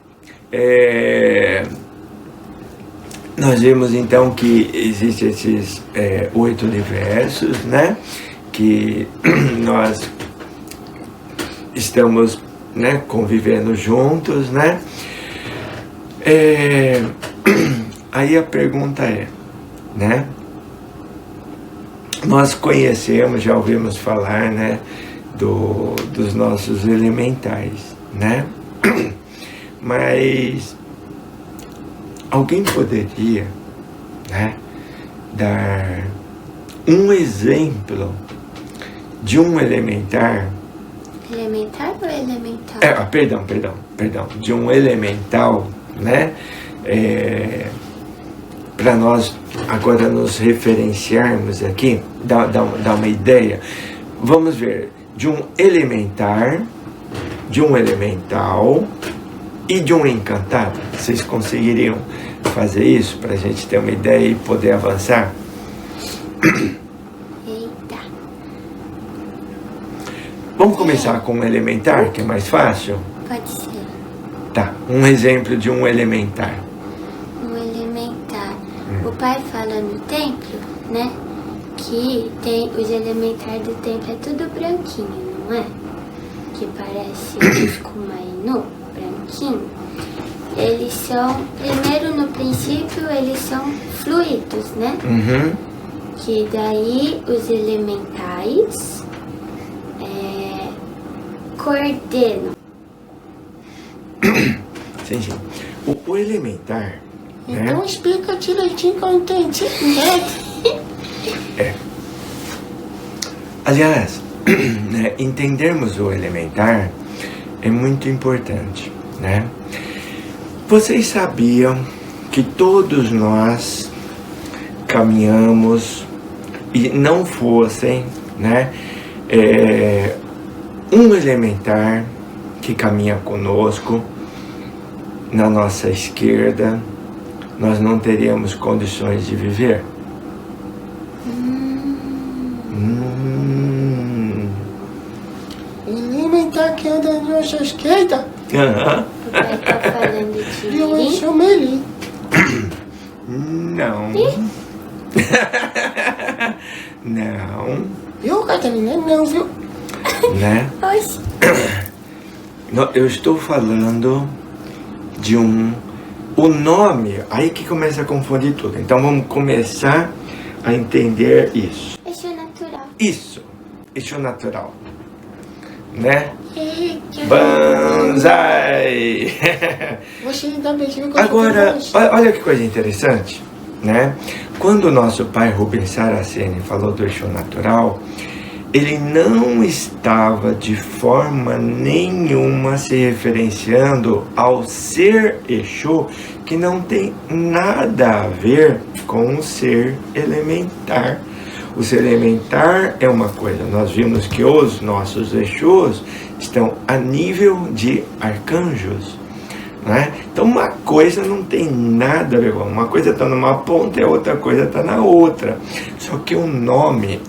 Nós vimos então que existem esses 8 universos, né? Que nós estamos, né, convivendo juntos, né? Aí a pergunta né? Nós conhecemos, já ouvimos falar, né, dos nossos elementais, né? Mas alguém poderia, né, dar um exemplo de um elementar? Elementar ou elemental? Perdão. De um elemental, né? Para nós agora nos referenciarmos aqui, dar uma ideia. Vamos ver, de um elementar, de um elemental e de um encantado. Vocês conseguiriam fazer isso para a gente ter uma ideia e poder avançar? Eita. Vamos começar com um elementar, que é mais fácil? Pode ser. Tá, um exemplo de um elementar. Um elementar. O pai fala no templo, né? Que tem os elementares do templo é tudo branquinho, não é? Que parece escumainu, branquinho. Eles são, primeiro no princípio, eles são fluidos, né? Uhum. Que daí os elementais coordenam. Sim. O elementar, Então né? explica direitinho que eu entendi. Aliás, né, entendermos o elementar é muito importante, né? Vocês sabiam que todos nós caminhamos e não fossem, né, um elementar que caminha conosco na nossa esquerda, nós não teríamos condições de viver? Elementar que anda na nossa esquerda. Aham. O pai tá falando de E eu mim. sou Melim. Não. Não. Viu, Catarina? Não, viu? Né? Oxi. Eu estou falando de o nome, aí que começa a confundir tudo. Então vamos começar a entender isso. Exu natural. Isso, Exu natural. Né? Eita. Banzai! Você também, você viu que eu Agora, sou olha que coisa interessante, né? Quando o nosso pai Rubens Saraceni falou do Exu natural, ele não estava de forma nenhuma se referenciando ao ser Exu, que não tem nada a ver com o ser elementar. O ser elementar é uma coisa, nós vimos que os nossos Exus estão a nível de arcanjos, né? Então uma coisa não tem nada a ver com uma coisa, está numa ponta e a outra coisa está na outra. Só que o nome,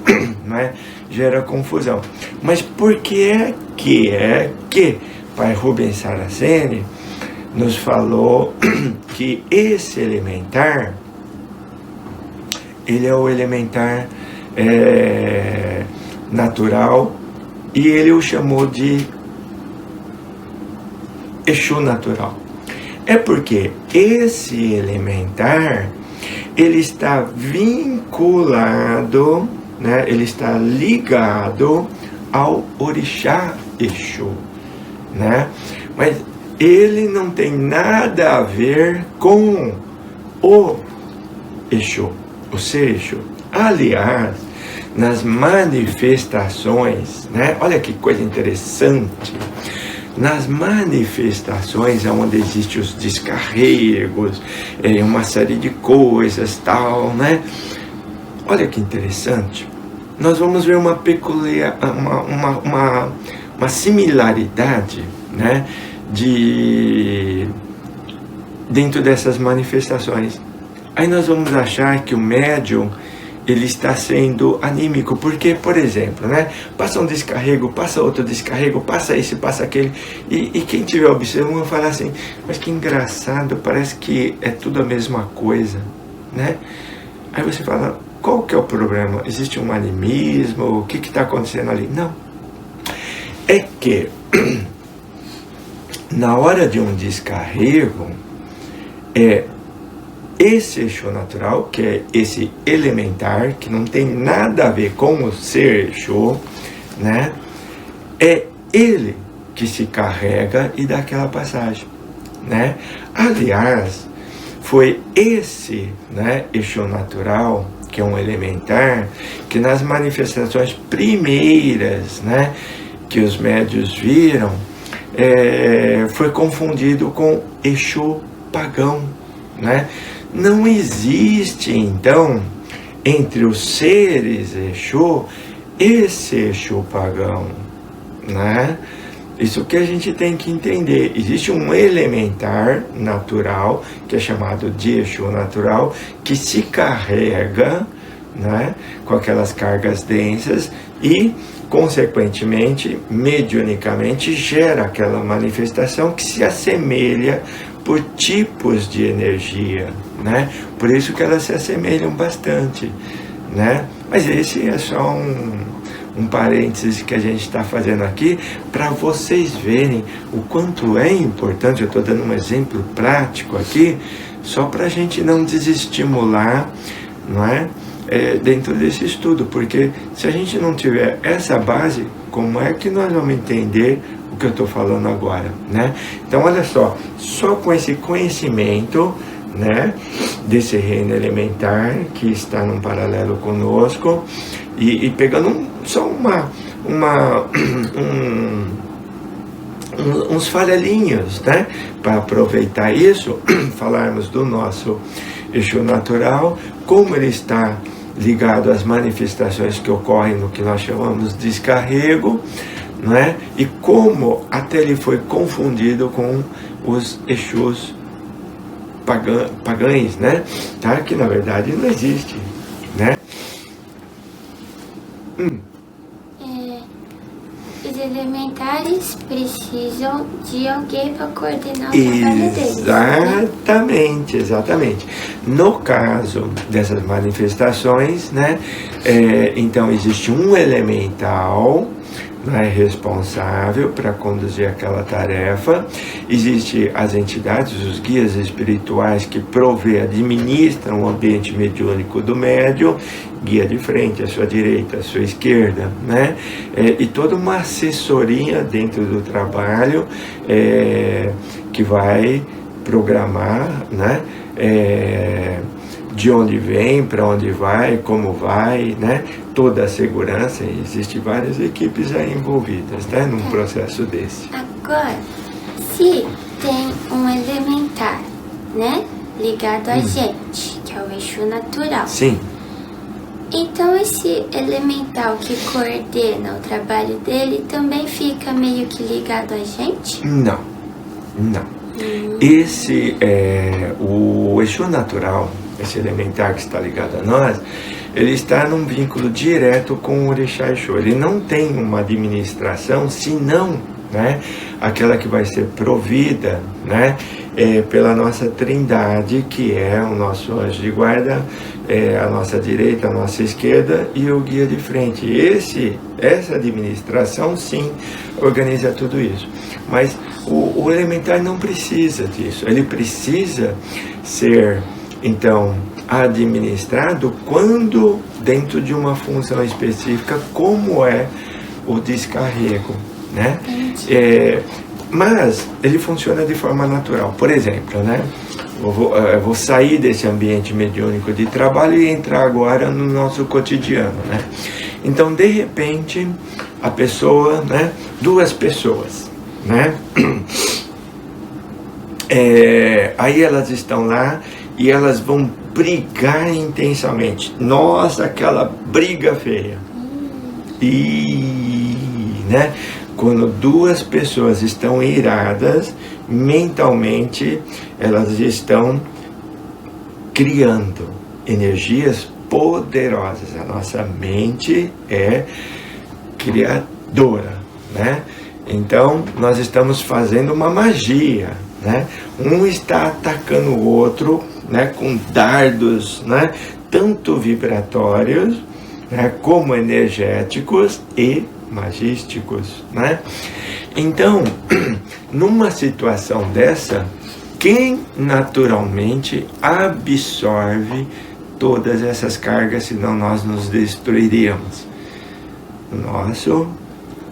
né, gera confusão. Mas por que Pai Rubens Saraceni nos falou que esse elementar, ele é o elementar natural, e ele o chamou de Exu natural? É porque esse elementar, ele está vinculado, né, ele está ligado ao orixá Exu, né? Mas ele não tem nada a ver com o Exu, o ser Exu. Aliás, nas manifestações, né? Olha que coisa interessante. Nas manifestações onde existem os descarregos, uma série de coisas, tal, né? Olha que interessante. Nós vamos ver uma similaridade, né? Dentro dessas manifestações. Aí nós vamos achar que o médium, ele está sendo anímico, porque, por exemplo, né, passa um descarrego, passa outro descarrego, passa esse, passa aquele, e quem estiver observando vai falar assim, mas que engraçado, parece que é tudo a mesma coisa, né? Aí você fala, qual que é o problema? Existe um animismo? O que está acontecendo ali? Não. É que, na hora de um descarrego, esse Exu natural, que é esse elementar, que não tem nada a ver com o ser Exu, né? É ele que se carrega e dá aquela passagem, né? Aliás, foi esse, né, Exu natural, que é um elementar, que nas manifestações primeiras, né, que os médios viram, foi confundido com Exu pagão, né? Não existe, então, entre os seres Exu, esse Exu pagão, né? Isso que a gente tem que entender. Existe um elementar natural, que é chamado de Exu natural, que se carrega, né, com aquelas cargas densas e, consequentemente, mediunicamente, gera aquela manifestação que se assemelha por tipos de energia, né? Por isso que elas se assemelham bastante, né? Mas esse é só um parênteses que a gente está fazendo aqui para vocês verem o quanto é importante. Eu estou dando um exemplo prático aqui, só para a gente não desestimular, não é? Dentro desse estudo, porque se a gente não tiver essa base, como é que nós vamos entender o que eu estou falando agora, né? Então, olha só com esse conhecimento, né, desse reino elementar que está num paralelo conosco e pegando só uns farelinhos, né, para aproveitar isso, falarmos do nosso Exu natural, como ele está ligado às manifestações que ocorrem no que nós chamamos de descarrego, né? E como até ele foi confundido com os Exus pagães, né? Tá? Que na verdade não existe, né? os elementares precisam de alguém para coordenar o trabalho deles. Exatamente, exatamente. No caso dessas manifestações, né, então existe um elemental, né, responsável para conduzir aquela tarefa. Existem as entidades, os guias espirituais que administram o ambiente mediúnico do médium, guia de frente, à sua direita, à sua esquerda, né? E toda uma assessoria dentro do trabalho que vai programar, né? De onde vem, para onde vai, como vai, né? Toda a segurança, existem várias equipes aí envolvidas, né? Num processo desse. Agora, se tem um elementar, né? Ligado a gente, que é o eixo natural. Sim. Então esse elemental que coordena o trabalho dele também fica meio que ligado a gente? Não, não. Esse o eixo natural, esse elementar que está ligado a nós, ele está num vínculo direto com o Orixá Exu. Ele não tem uma administração, senão, né, aquela que vai ser provida, né, pela nossa trindade, que é o nosso anjo de guarda, a nossa direita, a nossa esquerda e o guia de frente. Essa administração, sim, organiza tudo isso. Mas o elementar não precisa disso. Ele precisa ser, então, administrado quando dentro de uma função específica, como é o descarrego, né? Mas ele funciona de forma natural. Por exemplo, né? Eu vou sair desse ambiente mediúnico de trabalho e entrar agora no nosso cotidiano, né? Então, de repente, a pessoa, né? Duas pessoas, né? Aí elas estão lá e elas vão brigar intensamente. Nossa, aquela briga feia. E, né? Quando duas pessoas estão iradas, mentalmente elas estão criando energias poderosas. A nossa mente é criadora, né? Então nós estamos fazendo uma magia, né? Um está atacando o outro, né, com dardos, né, tanto vibratórios, né, como energéticos e magísticos, né? Então, numa situação dessa, quem naturalmente absorve todas essas cargas, senão nós nos destruiríamos? O nosso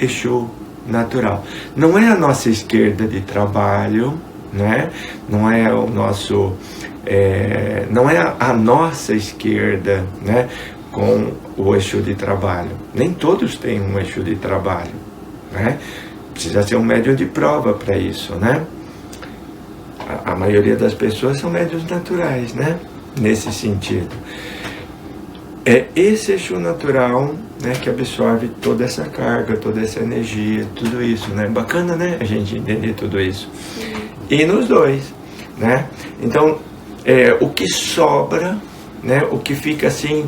Exu natural. Não é a nossa esquerda de trabalho, né? Não é o nosso, não é a nossa esquerda, né, com o Exu de trabalho. Nem todos têm um Exu de trabalho, né? Precisa ser um médium de prova para isso, né? A maioria das pessoas são médiuns naturais, né? Nesse sentido. É esse Exu natural, né, que absorve toda essa carga, toda essa energia, tudo isso, né? Bacana, né? A gente entender tudo isso. E nos dois, né? Então, o que sobra, né? O que fica assim,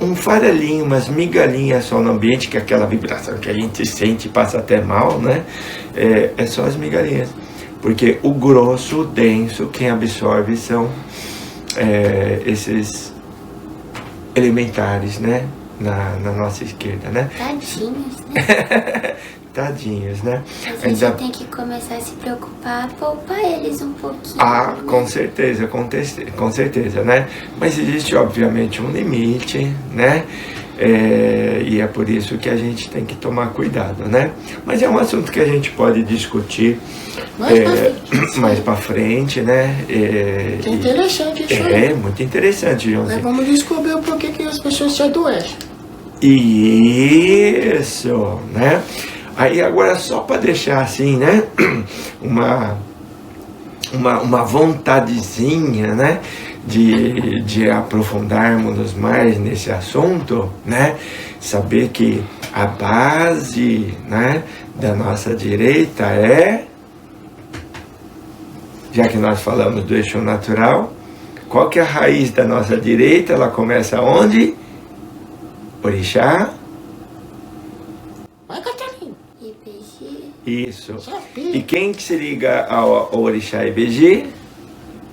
um farelinho, umas migalhinhas só no ambiente, que é aquela vibração que a gente sente e passa até mal, né? É só as migalhinhas. Porque o grosso, o denso, quem absorve são esses elementares, né? Na nossa esquerda, né? Tadinhos, né? Tadinhos, né? A gente tem que começar a se preocupar, poupar eles um pouquinho. Ah, né? com certeza, com certeza, né? Mas existe, obviamente, um limite, né? E é por isso que a gente tem que tomar cuidado, né? Mas é um assunto que a gente pode discutir mais pra frente, né? Que interessante isso. Muito interessante, Joãozinho. Mas vamos descobrir o porquê que as pessoas se adoecem. Isso, né? Aí agora, só para deixar assim, né? Uma vontadezinha, né? De aprofundarmos mais nesse assunto, né? Saber que a base, né, da nossa direita já que nós falamos do Exu natural, qual que é a raiz da nossa direita? Ela começa onde? Orixá? Vai, Catarina. Isso. Sabia. E quem que se liga ao Orixá Ibeji?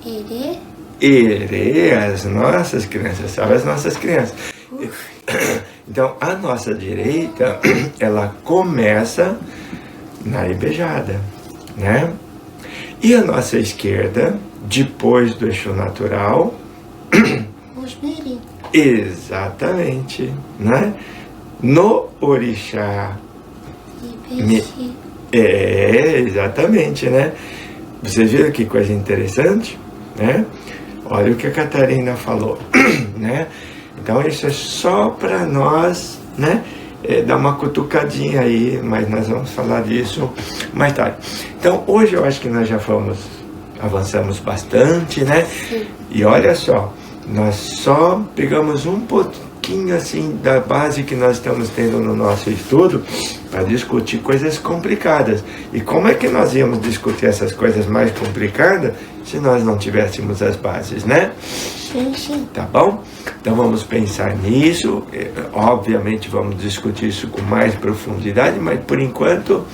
Erê. Erê, as nossas crianças, sabe? As nossas crianças. Então, a nossa direita, ela começa na Ibejada, né? E a nossa esquerda, depois do eixo natural, Os mirim. exatamente, né? No Orixá. Ibeji. Exatamente, né? Vocês viram que coisa interessante, né? Olha o que a Catarina falou, né? Então isso é só para nós, né? Dar uma cutucadinha aí, mas nós vamos falar disso mais tarde. Então hoje eu acho que nós já avançamos bastante, né? Sim. E olha só, nós só pegamos um pouquinho assim da base que nós estamos tendo no nosso estudo para discutir coisas complicadas. E como é que nós íamos discutir essas coisas mais complicadas se nós não tivéssemos as bases, né? Sim, sim. Tá bom? Então vamos pensar nisso. Obviamente vamos discutir isso com mais profundidade, mas por enquanto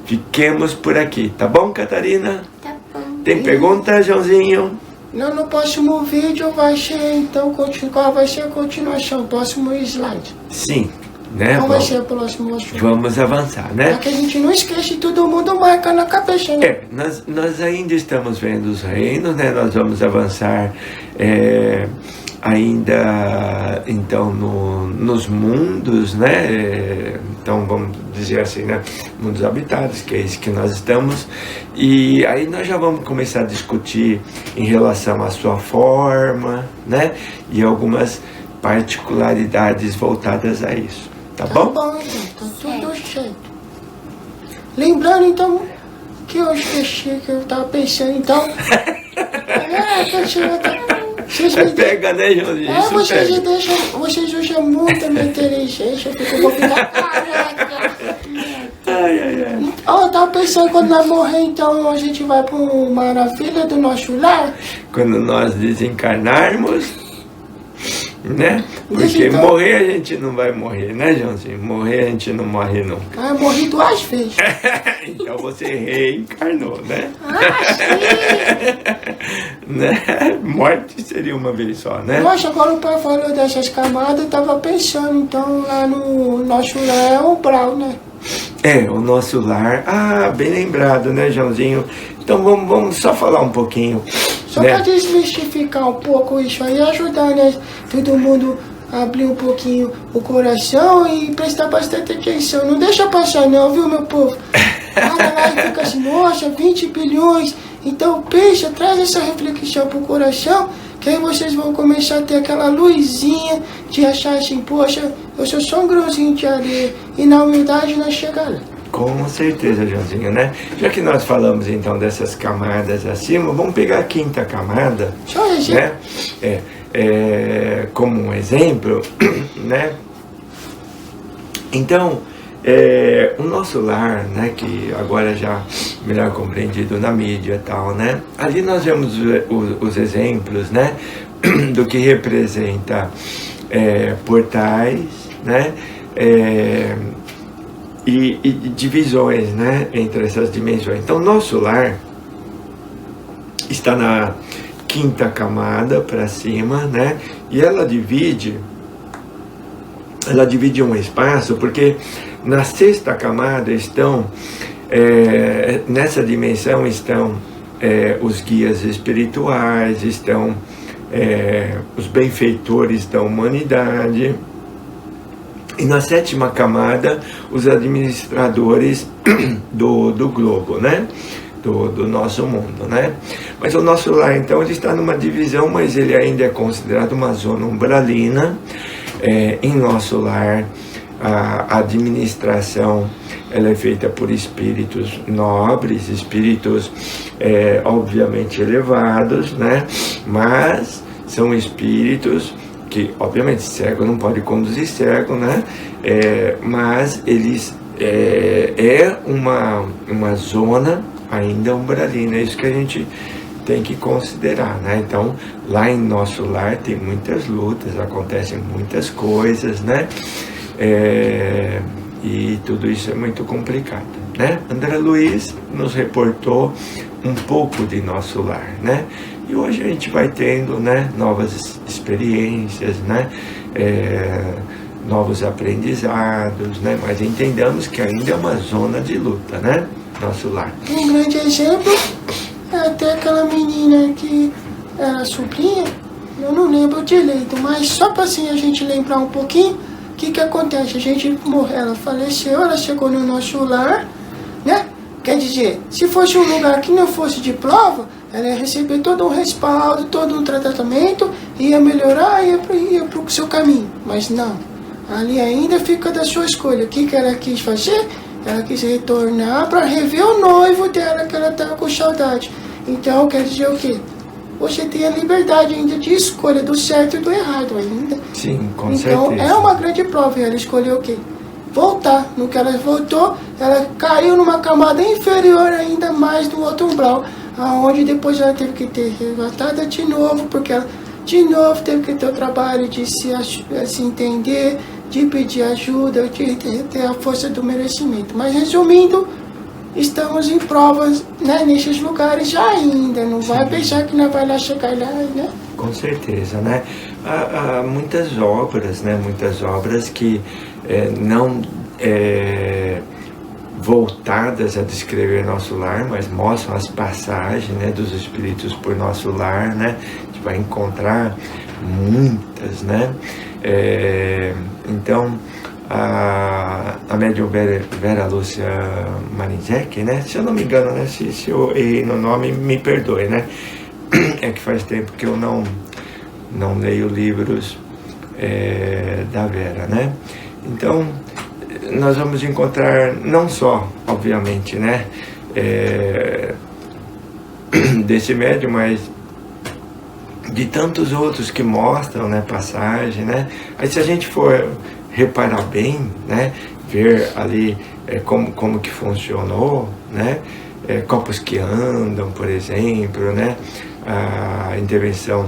fiquemos por aqui. Tá bom, Catarina? Tá bom. Tem pergunta, Joãozinho? No próximo vídeo vai ser, então, qual vai ser a continuação? Próximo slide. Sim, né? Qual vai ser o próximo assunto? Vamos avançar, Para né? que a gente não esqueça e todo mundo marca na cabeça, né? Nós ainda estamos vendo os reinos, né? Nós vamos avançar ainda, então, nos mundos, né? Então, vamos dizer assim, né? Mundos habitados, que é isso que nós estamos. E aí nós já vamos começar a discutir em relação à sua forma, né? E algumas particularidades voltadas a isso. Tá Tá bom? bom, então, tá tudo certo. Lembrando, então, que eu esqueci que eu tava pensando, então... Vocês me Pega, né, Joãozinho? Isso vocês pega. deixam, vocês usam muito a minha inteligência, eu vou ficar caraca. Eu tava pensando quando nós morrer, então a gente vai pra uma maravilha do nosso lar. Quando nós desencarnarmos, né? Porque Deixa então. morrer a gente não vai morrer, né, Joãozinho? Morrer a gente não morre nunca. Ah, eu morri 2 vezes. Então você reencarnou, né? Sim. Né? Morte seria uma vez só, né? Nossa, agora o pai falou dessas camadas, eu tava pensando, então lá no nosso lar é o umbral, né? O nosso lar. Ah, bem lembrado, né, Joãozinho? Então vamos só falar um pouquinho. Só né? pra desmistificar um pouco isso aí, ajudar, né? Todo mundo a abrir um pouquinho o coração e prestar bastante atenção. Não deixa passar não, viu, meu povo? Nada lá e fica assim, nossa, 20 bilhões. Então pensa, traz essa reflexão pro coração, que aí vocês vão começar a ter aquela luzinha de achar assim, poxa, eu sou só um grãozinho de areia. E na humildade nós chegamos lá. Com certeza, Joãozinho, né? Já que nós falamos então dessas camadas acima, vamos pegar a 5ª camada, Só um exemplo. né? Como um exemplo, né? Então, o nosso lar, né? Que agora já melhor compreendido na mídia e tal, né? Ali nós vemos os exemplos, né? Do que representa portais, né? E divisões, né, entre essas dimensões. Então, nosso lar está na 5ª camada para cima, né, e ela divide um espaço, porque na 6ª camada estão, nessa dimensão estão os guias espirituais, estão os benfeitores da humanidade. E na 7ª camada, os administradores do globo, né? Do nosso mundo, né? Mas o nosso lar, então, ele está numa divisão, mas ele ainda é considerado uma zona umbralina. Em nosso lar, a administração ela é feita por espíritos nobres, espíritos obviamente elevados, né? Mas são espíritos que, obviamente, cego não pode conduzir cego, né? Mas eles uma zona ainda umbralina, é isso que a gente tem que considerar, né? Então, lá em nosso lar tem muitas lutas, acontecem muitas coisas, né? E tudo isso é muito complicado, né? André Luiz nos reportou um pouco de nosso lar, né? E hoje a gente vai tendo, né, novas experiências, né? Novos aprendizados, né? Mas entendamos que ainda é uma zona de luta, né? Nosso lar. Um grande exemplo é até aquela menina que era sobrinha, eu não lembro direito, mas só para assim a gente lembrar um pouquinho, o que acontece? A gente morreu, ela faleceu, ela chegou no nosso lar, né? Quer dizer, se fosse um lugar que não fosse de prova, ela ia receber todo um respaldo, todo um tratamento, ia melhorar, ia para o seu caminho. Mas não, ali ainda fica da sua escolha. O que ela quis fazer? Ela quis retornar para rever o noivo dela, que ela estava com saudade. Então, quer dizer o quê? Você tem a liberdade ainda de escolha do certo e do errado ainda. Sim, com então, certeza. É uma grande prova. E ela escolheu o quê? Voltar. No que ela voltou, ela caiu numa camada inferior ainda mais do outro umbral, aonde depois ela teve que ter resgatada de novo, porque ela de novo teve que ter o trabalho de se entender, de pedir ajuda, de ter a força do merecimento. Mas resumindo, estamos em provas, né, nesses lugares ainda. Não vai pensar que não vai lá chegar lá, né? Com certeza, né? Há muitas obras, né? Muitas obras que não voltadas a descrever nosso lar, mas mostram as passagens, né, dos espíritos por nosso lar, né? A gente vai encontrar muitas, né? Então, a médium Vera Lúcia Marinzec, né? Se eu não me engano, né? Se eu errei no nome, me perdoe, né? É que faz tempo que eu não leio livros da Vera, né? Então, nós vamos encontrar não só, obviamente, né? Desse médium, mas de tantos outros que mostram, né, passagem, né? Aí se a gente for reparar bem, né, ver ali como que funcionou, né, corpos que andam, por exemplo, né, a intervenção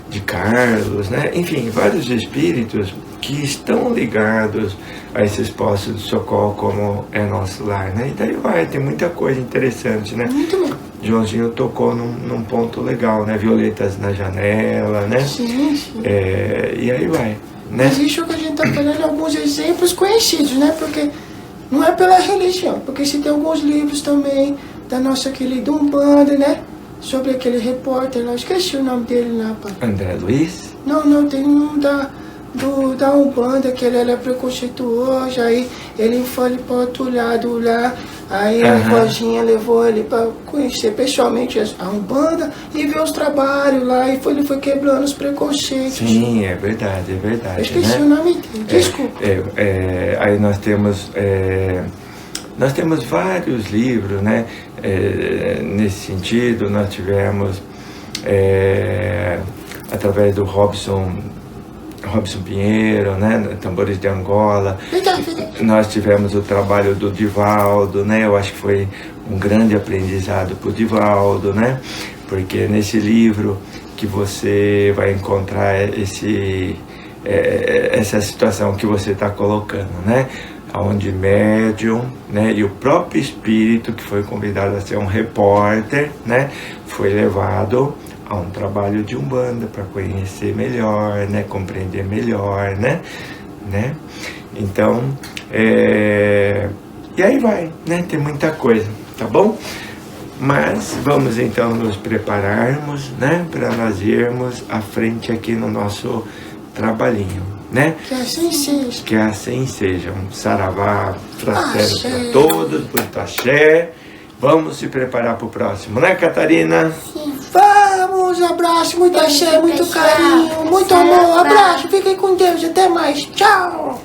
de Carlos, né, enfim, vários espíritos que estão ligados a esses postos de socorro como é nosso lar, né, e daí vai, tem muita coisa interessante, né. Muito bom. Joãozinho tocou num ponto legal, né? Violetas na janela, né? Sim, sim. E aí vai, né? Mas isso que a gente está falando é alguns exemplos conhecidos, né? Porque não é pela religião, porque se tem alguns livros também da nossa querida Umbanda, né? Sobre aquele repórter lá, eu esqueci o nome dele lá, pá. André Luiz? Não, tem um da Umbanda, que ele era preconceituoso, aí ele foi para outro lado lá, aí a vozinha levou ele para conhecer pessoalmente a Umbanda e ver os trabalhos lá, e ele foi quebrando os preconceitos. Sim, é verdade, Eu esqueci, né, o nome dele, desculpa. Aí nós temos vários livros, né? Nesse sentido, nós tivemos, através do Robson Pinheiro, né, Tambores de Angola. Verdade. Nós tivemos o trabalho do Divaldo, né, eu acho que foi um grande aprendizado para o Divaldo, né, porque nesse livro que você vai encontrar essa situação que você está colocando, né, onde médium, né, e o próprio espírito que foi convidado a ser um repórter, né, foi levado a um trabalho de Umbanda para conhecer melhor, né, compreender melhor, né? Então, e aí vai, né? Tem muita coisa, tá bom? Mas vamos então nos prepararmos, né, para nós irmos à frente aqui no nosso trabalhinho, né? Que assim seja. Que assim seja. Um saravá fraterno para todos, muito axé. Vamos se preparar para o próximo, né, Catarina? Sim. Vamos, abraço, muito axé, muito carinho, muito amor, abraço, fiquem com Deus, até mais, tchau!